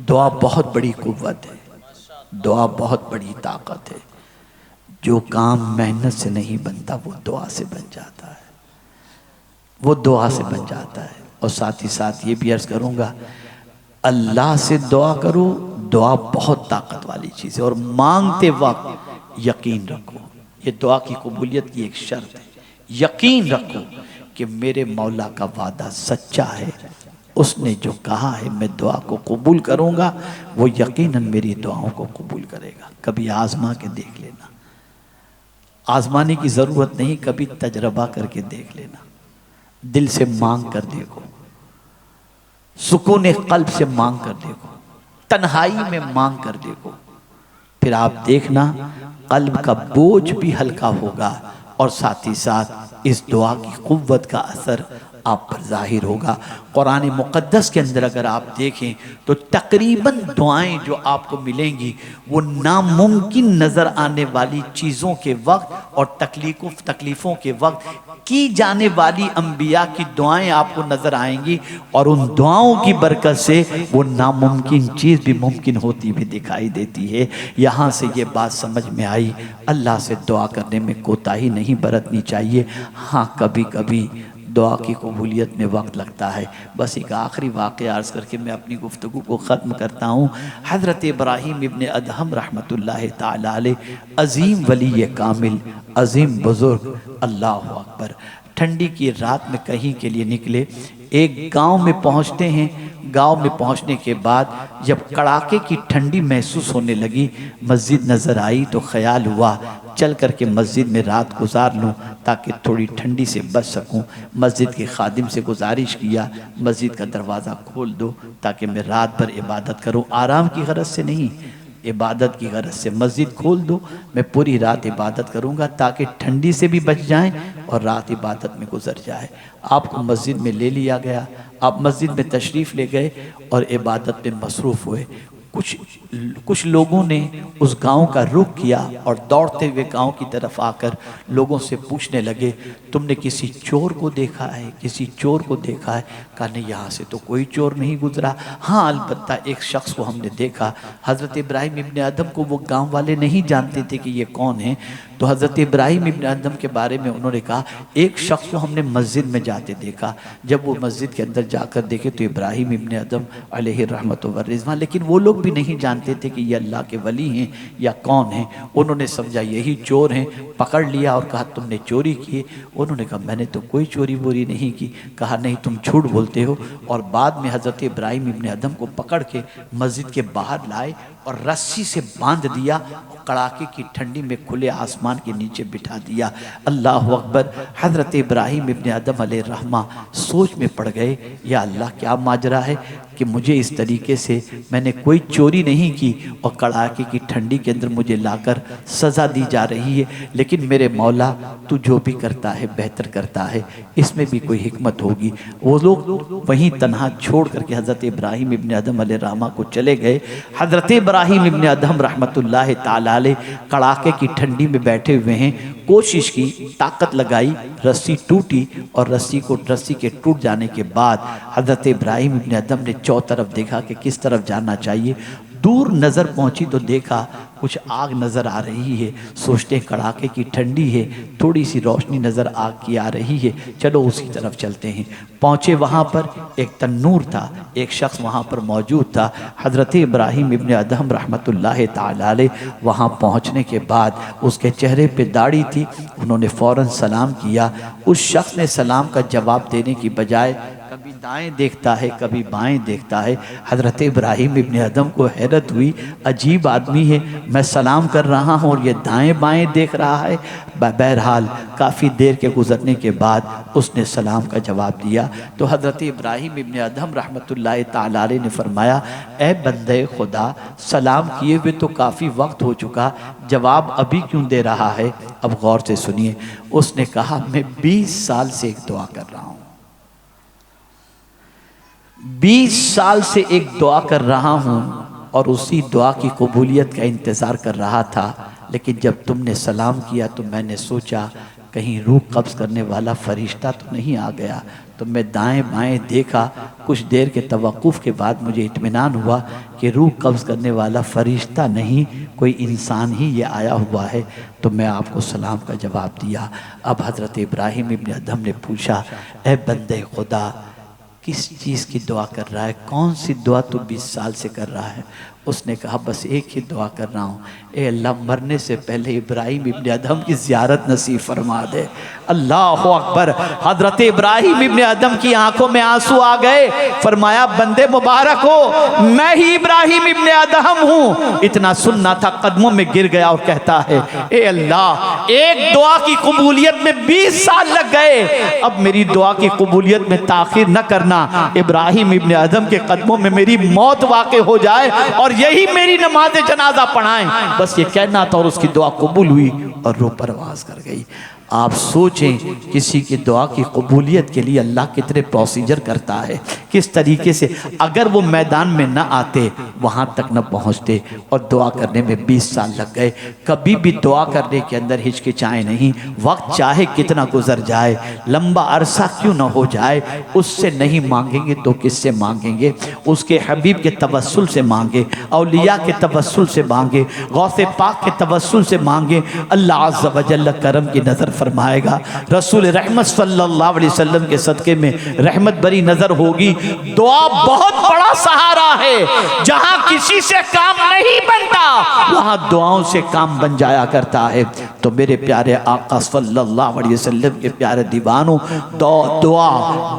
दुआ बहुत बड़ी कुव्वत है, दुआ बहुत बड़ी ताकत है। जो काम मेहनत से नहीं बनता वो दुआ से बन जाता है। वो दुआ से बन जाता है। और साथ ही साथ ये भी अर्ज़ करूँगा, अल्लाह से दुआ करो, दुआ बहुत ताकत वाली चीज़ है। और मांगते वक्त यकीन रखो, ये दुआ की कबूलियत की एक शर्त है। यकीन रखो कि मेरे मौला का वादा सच्चा है, उसने जो कहा है मैं दुआ को कबूल करूँगा, वो यकीनन मेरी दुआओं को कबूल करेगा। कभी आजमा के देख लेना, आजमाने की ज़रूरत नहीं, कभी तजर्बा करके देख लेना। दिल से मांग कर देखो, सुकून कल्ब से मांग कर देखो, तन्हाई में मांग कर देखो, फिर आप देखना कल्ब का बोझ भी हल्का होगा और साथ ही साथ इस दुआ की कुव्वत का असर आप पर जाहिर होगा। कुरान मुक़द्दस के अंदर अगर आप देखें तो तकरीबन दुआएं जो आपको मिलेंगी वो नामुमकिन नज़र आने वाली चीज़ों के वक्त और तकलीफ़ों के वक्त की जाने वाली अंबिया की दुआएं आपको नज़र आएंगी, और उन दुआओं की बरकत से वो नामुमकिन चीज़ भी मुमकिन होती भी दिखाई देती है। यहाँ से ये बात समझ में आई, अल्लाह से दुआ करने में कोताही नहीं बरतनी चाहिए। हाँ, कभी कभी दुआ की कबूलियत में वक्त लगता है। बस एक आखिरी वाक़या अर्ज़ करके मैं अपनी गुफ्तगू को ख़त्म करता हूँ। हज़रत इब्राहीम इब्न अदहम रहमतुल्लाहि ताला अलैह, अज़ीम वली कामिल, अज़ीम बुज़ुर्ग, अल्लाह अकबर, ठंडी की रात में कहीं के लिए निकले। एक गांव में पहुंचते हैं। गांव में पहुंचने के बाद जब कड़ाके की ठंडी महसूस होने लगी, मस्जिद नज़र आई तो ख्याल हुआ चल करके मस्जिद में रात गुजार लूँ ताकि थोड़ी ठंडी से बच सकूँ। मस्जिद के खादिम से गुजारिश किया, मस्जिद का दरवाज़ा खोल दो ताकि मैं रात भर इबादत करूँ, आराम की गरज से नहीं, इबादत की गरज से। मस्जिद खोल दो, मैं पूरी रात इबादत करूँगा ताकि ठंडी से भी बच जाएं और रात इबादत में गुजर जाए। आपको मस्जिद में ले लिया गया, आप मस्जिद में तशरीफ़ ले गए और इबादत में मसरूफ़ हुए। कुछ लोगों ने उस गांव का रुख किया और दौड़ते हुए गांव की तरफ आकर लोगों से पूछने लगे, तुमने किसी चोर को देखा है, किसी चोर को देखा है? कहा नहीं, यहाँ से तो कोई चोर नहीं गुजरा। हाँ, अलबत्ता एक शख्स को हमने देखा। हज़रत इब्राहीम इब्न अदम को वो गांव वाले नहीं जानते थे कि ये कौन है, तो हज़रत इब्राहीम इब्न अदम के बारे में उन्होंने कहा एक शख्स को हमने मस्जिद में जाते देखा। जब वो मस्जिद के अंदर जाकर देखे तो इब्राहीम इब्न अदम अलैहि रहमत व रिज़वान, लेकिन वो लोग भी नहीं जानते थे कि ये अल्लाह के वली हैं या कौन हैं। उन्होंने समझा यही चोर हैं, पकड़ लिया और कहा तुमने चोरी की? उन्होंने कहा मैंने तो कोई चोरी वोरी नहीं की। कहा नहीं, तुम झूठ बोलते हो। और बाद में हज़रत इब्राहीम इब्न अदम को पकड़ के मस्जिद के बाहर लाए और रस्सी से बांध दिया, कड़ाके की ठंडी में खुले आसमान के नीचे बिठा दिया। अल्लाह अकबर। हज़रत इब्राहीम इब्न अदम अलैहिर्रहमा सोच में पड़ गए, या अल्लाह क्या माजरा है कि मुझे इस तरीके से, मैंने कोई चोरी नहीं की और कड़ाके की ठंडी के अंदर मुझे लाकर सज़ा दी जा रही है। लेकिन मेरे मौला, तू जो भी करता है बेहतर करता है, इसमें भी कोई हिकमत होगी। वो लोग वहीं तन्हा छोड़ करके हज़रत इब्राहीम इब्न अदम अलैहिर्रहमा को चले गए। हज़रत इब्राहीम इब्न अदम रहमतुल्लाहि ताला अलैह कड़ाके की ठंडी में बैठे हुए हैं। कोशिश की, ताकत लगाई, रस्सी टूटी और रस्सी के टूट जाने के बाद हज़रत इब्राहीम इब्न अदम ने चौतरफ देखा कि किस तरफ जाना चाहिए। दूर नज़र पहुंची तो देखा कुछ आग नज़र आ रही है। सोचते कड़ाके की ठंडी है, थोड़ी सी रोशनी नज़र आग की आ रही है, चलो उसी तरफ चलते हैं। पहुँचे, वहाँ पर एक तन्नूर था, एक शख्स वहाँ पर मौजूद था। हज़रत इब्राहीम इब्न अदहम रहमतुल्लाहि ताला अलैह वहाँ पहुँचने के बाद उसके चेहरे पे दाढ़ी थी। उन्होंने फ़ौरन सलाम किया। उस शख्स ने सलाम का जवाब देने की बजाय कभी दाएं देखता है, कभी बाएं देखता है। हज़रत इब्राहीम इब्न अदम को हैरत हुई, अजीब आदमी है, मैं सलाम कर रहा हूँ और ये दाएं बाएं देख रहा है। बहरहाल काफ़ी देर के गुजरने के बाद उसने सलाम का जवाब दिया। तो हज़रत इब्राहीम इब्न अदम रहमतुल्लाहि ताला अलैह ने फरमाया, ए बंदे खुदा, सलाम किए हुए तो काफ़ी वक्त हो चुका, जवाब अभी क्यों दे रहा है? अब गौर से सुनिए। उसने कहा, मैं 20 साल से एक दुआ कर रहा हूँ, 20 साल से एक दुआ कर रहा हूँ और उसी दुआ की कबूलियत का इंतज़ार कर रहा था। लेकिन जब तुमने सलाम किया तो मैंने सोचा कहीं रूह कब्ज करने वाला फरिश्ता तो नहीं आ गया। तो मैं दाएं बाएं देखा, कुछ देर के तवक्कुफ के बाद मुझे इत्मीनान हुआ कि रूह कब्ज करने वाला फरिश्ता नहीं, कोई इंसान ही ये आया हुआ है। तो मैं आपको सलाम का जवाब दिया। अब हज़रत इब्राहीम इब्न अदहम ने पूछा, ए बंदे खुदा, किस चीज़ की दुआ कर रहा है? कौन सी दुआ तू 20 साल से कर रहा है? उसने कहा, बस एक ही दुआ कर रहा हूँ, ए अल्लाह मरने से पहले इब्राहीम इब्न अदहम की ज़ियारत नसीब फरमा दे। अल्लाह अकबर। हज़रत इब्राहीम इब्न अदहम की आंखों में आंसू आ गए। फरमाया, बंदे मुबारक हो, मैं ही इब्राहीम इब्न अदहम हूँ। इतना सुनना था, कदमों में गिर गया और कहता है, ए अल्लाह, एक दुआ की कबूलियत में 20 साल लग गए, अब मेरी दुआ की कबूलियत में ताखिर न करना। इब्राहीम इब्न अदहम के कदमों में मेरी मौत वाक़ हो जाए और यही मेरी नमाज जनाजा पढ़ाएं। बस ये कहना था और उसकी दुआ कबूल हुई और रूह परवाज कर गई। आप सोचें, किसी की दुआ की कबूलियत के लिए अल्लाह कितने प्रोसीजर करता है, किस तरीके से। अगर वो मैदान में न आते, वहाँ तक न पहुँचते, और दुआ करने में 20 साल लग गए। कभी भी दुआ करने के अंदर हिचकिचाएं नहीं। वक्त चाहे कितना गुजर जाए, लंबा अरसा क्यों न हो जाए, उससे नहीं मांगेंगे तो किससे मांगेंगे? उसके हबीब के तवस्सुल से मांगे, औलिया के तवस्सुल से मांगे, गौसे पाक के तवस्सुल से मांगे। अल्लाह अज़्ज़ व जल्ल करम की नज़र फरमाएगा। रसूल रहमत सल्लल्लाहु अलैहि वसल्लम के सदके में रहमत भरी नजर होगी। दुआ बहुत बड़ा सहारा है। जहां किसी से काम नहीं बनता, वहां दुआओं से काम बन जाया करता है। तो मेरे प्यारे आका सल्लल्लाहु अलैहि वसल्लम के प्यारे दीवानों, दुआ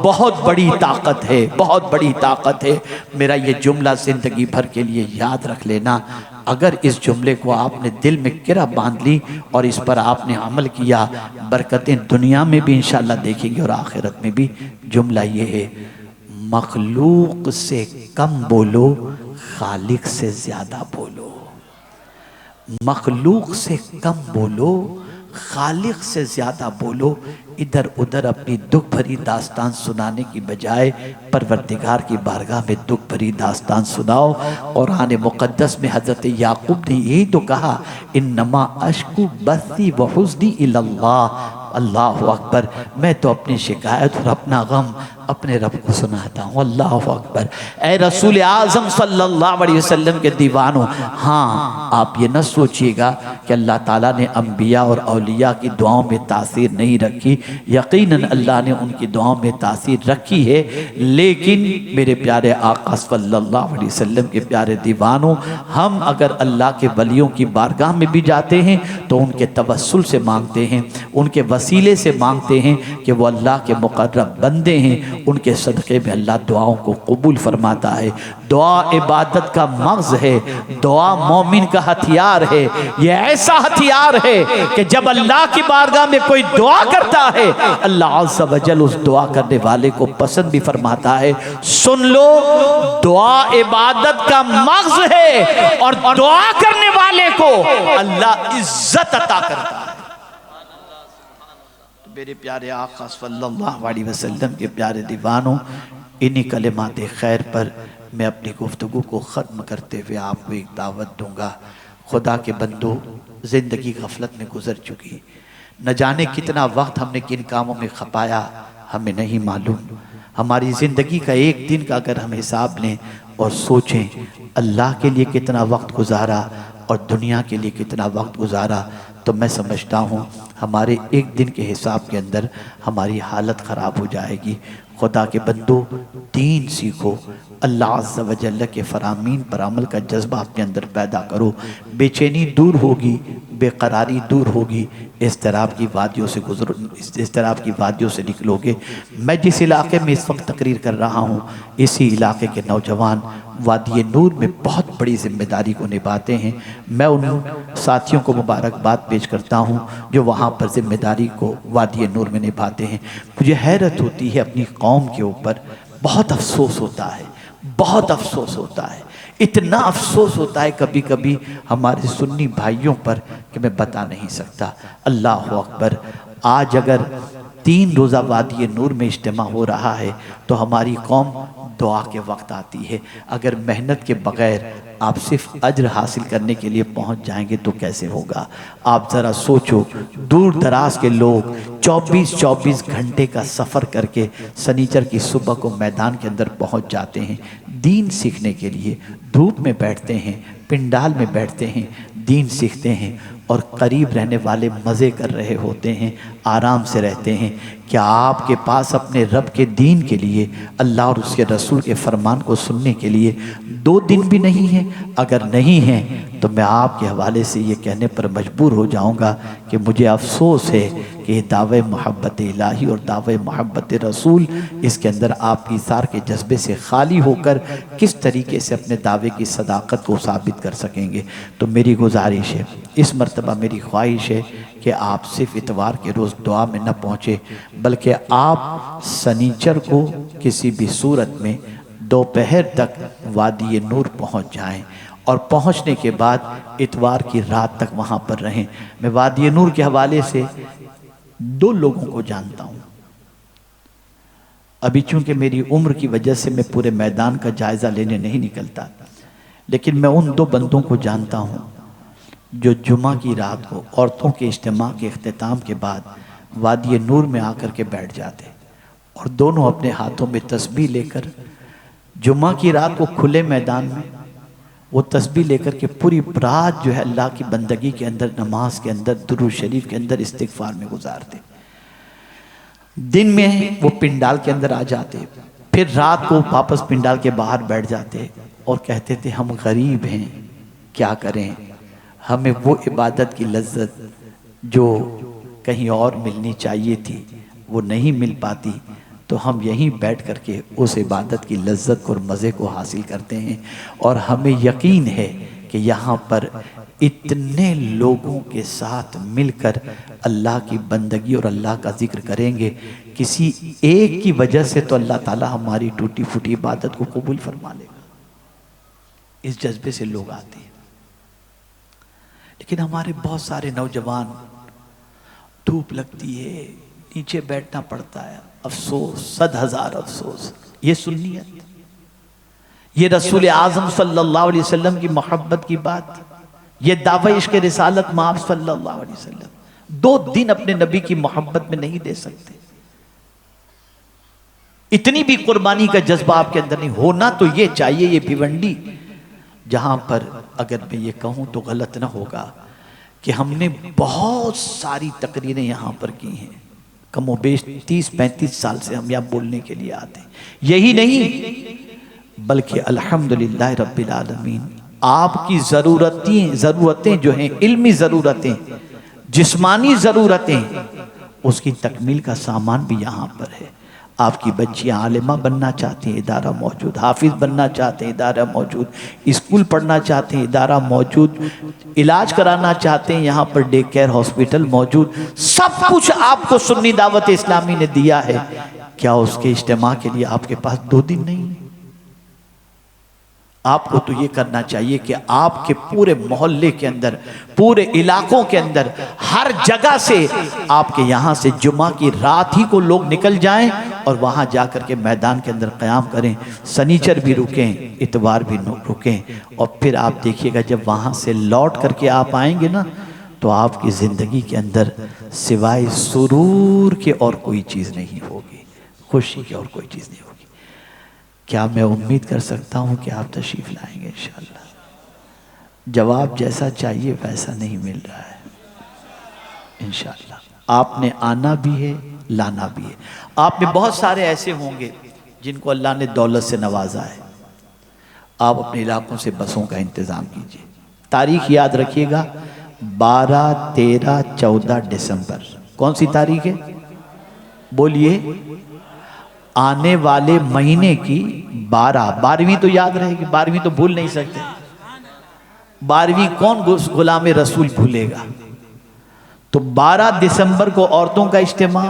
बहुत बड़ी ताकत है, बहुत बड़ी ताकत है। मेरा ये जुमला जिंदगी भर के लिए याद रख लेना। अगर इस जुमले को आपने दिल में किरा बांध ली और इस पर आपने अमल किया, बरकतें दुनिया में भी इंशाअल्लाह देखेंगे और आखिरत में भी। जुमला ये है, मखलूक से कम बोलो, खालिक से ज़्यादा बोलो। मखलूक से कम बोलो, खालिक से ज़्यादा बोलो। इधर उधर अपनी दुख भरी दास्तान सुनाने की बजाय परवरदिगार की बारगाह में दुख भरी दास्तान सुनाओ। और आने मुक़द्दस में हज़रत याकूब ने यही तो कहा, इन्नमा अश्कु बसी व हुज़्नी इल्लल्लाह। अल्लाह अकबर। मैं तो अपनी शिकायत और अपना गम अपने रब को सुनाता हूँ। अल्लाह अकबर। ए रसूल आज़म सल्लल्लाहु अलैहि वसल्लम के दीवानों, हाँ, आप ये न सोचिएगा कि अल्लाह ताला ने अंबिया और औलिया की दुआओं में तासीर नहीं रखी। यकीनन अल्लाह ने उनकी दुआओं में तासीर रखी है। लेकिन मेरे प्यारे आका सल्लल्लाहु अलैहि वसल्लम के प्यारे दीवानों, हम अगर अल्लाह के वलियों की बारगाह में भी जाते हैं तो उनके तवस्सुल से मांगते हैं, उनके वसीले से मांगते हैं कि वो अल्लाह के मुक़र्रब बंदे हैं। उनके सदक़े में अल्लाह दुआओं को कबूल फरमाता है। दुआ इबादत का मग़ज़ है, दुआ मोमिन का हथियार है। ये ऐसा हथियार है कि जब अल्लाह की बारगाह में कोई दुआ करता है, अल्लाह अज़्ज़ व जल उस दुआ करने वाले को पसंद भी फरमाता है। सुन लो, दुआ इबादत का मग़ज़ है और दुआ करने वाले को अल्लाह इज्जत अता करता है। मेरे प्यारे आका सल्लल्लाहु अलैहि वसल्लम के प्यारे दीवानों, इन्हीं कलिमात खैर पर मैं अपनी गुफ्तगू को ख़त्म करते हुए आपको एक दावत दूंगा। खुदा के बंदो, ज़िंदगी गफलत में गुजर चुकी, न जाने कितना वक्त हमने किन कामों में खपाया हमें नहीं मालूम। हमारी ज़िंदगी का एक दिन का अगर हम हिसाब लें और सोचें अल्लाह के लिए कितना वक्त गुजारा और दुनिया के लिए कितना वक्त गुजारा, तो मैं समझता हूँ हमारे एक दिन के हिसाब के अंदर हमारी हालत ख़राब हो जाएगी। खुदा के बंदो, दीन सीखो, अल्लाह अज़्ज़ व जल्ल के फ़रामीन पर अमल का जज्बा अपने अंदर पैदा करो। बेचैनी दूर होगी, बेकरारी दूर होगी। इज़्तिराब की वादियों से गुजरो, इज़्तिराब की वादियों से निकलोगे। मैं जिस इलाके में इस वक्त तकरीर कर रहा हूँ, इसी इलाके के नौजवान वादी नूर में बहुत बड़ी ज़िम्मेदारी को निभाते हैं। मैं उन साथियों को मुबारकबाद पेश करता हूँ जो वहाँ पर ज़िम्मेदारी को वादी नूर में निभाते हैं। मुझे हैरत होती है अपनी कौम के ऊपर, बहुत अफसोस होता है, बहुत अफसोस होता है। इतना अफसोस होता है कभी कभी हमारे सुन्नी भाइयों पर कि मैं बता नहीं सकता। अल्लाह अकबर। आज अगर 3 रोज़ा वादी नूर में इज्तिमा हो रहा है तो हमारी कौम दुआ के वक्त आती है। अगर मेहनत के बगैर आप सिर्फ अज्र हासिल करने के लिए पहुंच जाएंगे तो कैसे होगा। आप ज़रा सोचो, दूर दराज के लोग 24-24 घंटे का सफ़र करके शनिचर की सुबह को मैदान के अंदर पहुंच जाते हैं दीन सीखने के लिए। धूप में बैठते हैं, पिंडाल में बैठते हैं, दीन सीखते हैं, और करीब रहने वाले मज़े कर रहे होते हैं, आराम से रहते हैं। क्या आपके पास अपने रब के दीन के लिए, अल्लाह और उसके रसूल के फरमान को सुनने के लिए 2 दिन भी नहीं है? अगर नहीं है तो मैं आपके हवाले से ये कहने पर मजबूर हो जाऊंगा कि मुझे अफसोस है कि दावे मोहब्बत इलाही और दावे मोहब्बत रसूल, इसके अंदर आप ईसार के जज्बे से खाली होकर किस तरीके से अपने दावे की सदाकत को साबित कर सकेंगे। तो मेरी गुजारिश है, इस मरतबा मेरी ख्वाहिश है कि आप सिर्फ इतवार के रोज़ दुआ में न पहुँचे, बल्कि आप सनीचर को किसी भी सूरत में दोपहर तक वादी नूर पहुँच जाएं, और पहुँचने के बाद इतवार की रात तक वहाँ पर रहें। मैं वादी नूर के हवाले से 2 लोगों को जानता हूँ। अभी चूंकि मेरी उम्र की वजह से मैं पूरे मैदान का जायज़ा लेने नहीं निकलता, लेकिन मैं उन 2 बंदों को जानता हूँ जो जुमा की रात को औरतों के इज्तिमा के इख्तिताम के बाद वादी नूर में आकर के बैठ जाते, और दोनों अपने हाथों में तस्बीह लेकर जुमा की रात को खुले मैदान में वो तस्बीह लेकर के पूरी रात जो है अल्लाह की बंदगी के अंदर, नमाज के अंदर, दुरूद शरीफ के अंदर, इस्तिग़फ़ार में गुजारते। दिन में वो पिंडाल के अंदर आ जाते, फिर रात को वापस पिंडाल के बाहर बैठ जाते और कहते थे हम गरीब हैं, क्या करें, हमें वो इबादत की लज्जत जो कहीं और मिलनी चाहिए थी वो नहीं मिल पाती, तो हम यहीं बैठ करके उस इबादत की लज्जत और मज़े को हासिल करते हैं। और हमें यकीन है कि यहाँ पर इतने लोगों के साथ मिलकर अल्लाह की बंदगी और अल्लाह का जिक्र करेंगे, किसी एक की वजह से तो अल्लाह ताला हमारी टूटी फूटी इबादत को कबूल फरमा लेगा। इस जज्बे से लोग आते हैं। लेकिन हमारे बहुत सारे नौजवान, धूप लगती है, नीचे बैठना पड़ता है, अफसोस, 100,000 अफसोस। ये सुन्नियत, ये रसूल आज़म सल्लल्लाहु अलैहि वसल्लम की मोहब्बत की बात, ये दावा इश्क़ रिसालत माब सल्लल्लाहु अलैहि वसल्लम 2 दिन अपने नबी की मोहब्बत में नहीं दे सकते। इतनी भी कुर्बानी का जज्बा आपके अंदर नहीं होना तो ये चाहिए। ये भिवंडी जहां पर, अगर मैं ये कहूं तो गलत ना होगा, कि हमने बहुत सारी तकरीरें यहां पर की हैं, कमोबेश 30-35 साल से हम यहाँ बोलने के लिए आते हैं। यही नहीं बल्कि अल्हम्दुलिल्लाह रब्बिल आलमीन आपकी ज़रूरतें जो हैं, इल्मी ज़रूरतें, जिस्मानी ज़रूरतें, उसकी तकमील का सामान भी यहाँ पर है। आपकी बच्चियाँ आलिमा बनना चाहती हैं, इदारा मौजूद, हाफिज़ बनना चाहते हैं, इदारा मौजूद, स्कूल पढ़ना चाहते हैं, इदारा मौजूद, इलाज कराना चाहते हैं, यहाँ पर डे केयर हॉस्पिटल मौजूद, सब कुछ आपको सुन्नी दावत इस्लामी ने दिया है। क्या उसके इज्तिमा के लिए आपके पास 2 दिन नहीं है? आपको तो ये करना चाहिए कि आपके पूरे मोहल्ले के अंदर, पूरे इलाकों के अंदर, हर जगह से आपके यहाँ से जुमा की रात ही को लोग निकल जाएं और वहाँ जाकर के मैदान के अंदर क़याम करें। सनीचर भी रुकें, इतवार भी रुकें, और फिर आप देखिएगा जब वहाँ से लौट करके आप आएंगे ना, तो आपकी ज़िंदगी के अंदर सिवाय सुरूर के और कोई चीज़ नहीं होगी, खुशी की और कोई चीज़ नहीं होगी। क्या मैं उम्मीद कर सकता हूँ कि आप तशरीफ़ लाएंगे इंशाअल्लाह? जवाब जैसा चाहिए वैसा नहीं मिल रहा है। इंशाअल्लाह आपने आना भी है, लाना भी है। आप में बहुत सारे ऐसे होंगे जिनको अल्लाह ने दौलत से नवाजा है। आप अपने इलाकों से बसों का इंतज़ाम कीजिए। तारीख याद रखिएगा, 12, 13, 14 दिसंबर। कौन सी तारीख है? बोलिए। आने वाले महीने की 12वीं तो याद रहेगी, 12वीं तो भूल नहीं सकते। 12वीं कौन गुलाम रसूल भूलेगा? तो 12 दिसंबर को औरतों का इज्तिमा,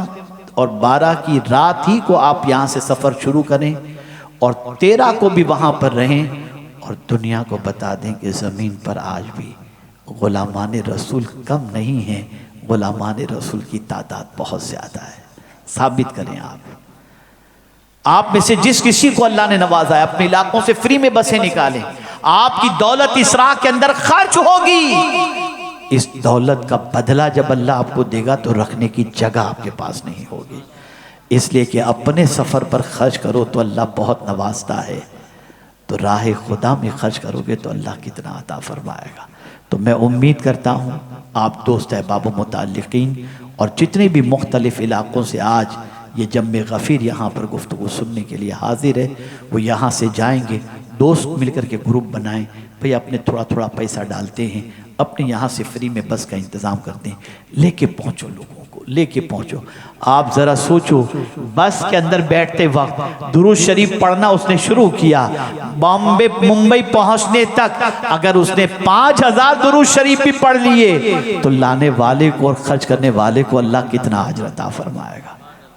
और 12 की रात ही को आप यहाँ से सफ़र शुरू करें, और 13 को भी वहाँ पर रहें, और दुनिया को बता दें कि ज़मीन पर आज भी गुलामान रसूल कम नहीं है, गुलामान रसूल की तादाद बहुत ज़्यादा है। साबित करें आप। आप में से जिस किसी को अल्लाह ने नवाजा है अपने इलाकों से फ्री में बसें निकालें। आपकी दौलत इस राह के अंदर खर्च होगी। इस दौलत का बदला जब अल्लाह आपको देगा तो रखने की जगह आपके पास नहीं होगी। इसलिए कि अपने सफ़र पर खर्च करो तो अल्लाह बहुत नवाजता है, तो राह खुदा में खर्च करोगे तो अल्लाह कितना अता फरमाएगा। तो मैं उम्मीद करता हूँ आप दोस्त अहबाब मुताल्लिकीन और जितने भी मुख्तलिफ़ इलाक़ों से आज ये जम्मे गफ़ीर यहाँ पर गुफ्तगू सुनने के लिए हाजिर है, वो यहाँ से जाएंगे, दोस्त मिलकर के ग्रुप बनाएं, भाई अपने थोड़ा थोड़ा पैसा डालते हैं, अपने यहाँ से फ्री में बस का इंतज़ाम करते हैं, लेके पहुँचो लोगों को, लेके पहुँचो। आप ज़रा सोचो, बस के अंदर बैठते वक्त दुरूद शरीफ पढ़ना उसने शुरू किया, बॉम्बे मुंबई पहुँचने तक अगर उसने 5000 दुरूद शरीफ भी पढ़ लिए तो लाने वाले को और खर्च करने वाले को अल्लाह कितना अजर अता फरमाएगा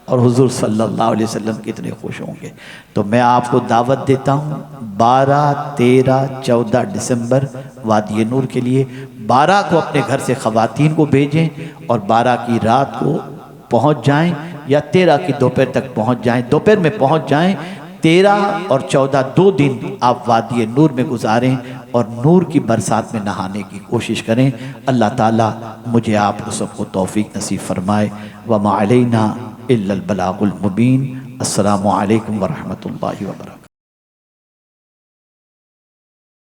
और हुजूर सल्लल्लाहु अलैहि वसल्लम कितने खुश होंगे। तो मैं आपको दावत देता हूँ 12, 13, 14 दिसंबर वादी नूर के लिए। 12 को अपने घर से ख़वातीन को भेजें और 12 की रात को पहुँच जाएं या 13 की दोपहर तक पहुँच जाएं, दोपहर में पहुँच जाएं। 13 और 14 2 दिन आप वादी नूर में गुजारें और नूर की बरसात में नहाने की कोशिश करें। अल्लाह ताला मुझे आप सबको तौफीक नसीब फरमाए। व मा अलैना इल्लल बलागुल मुबीन। अस्सलामु अलैकुम व रहमतुल्लाहि व बरकातहू।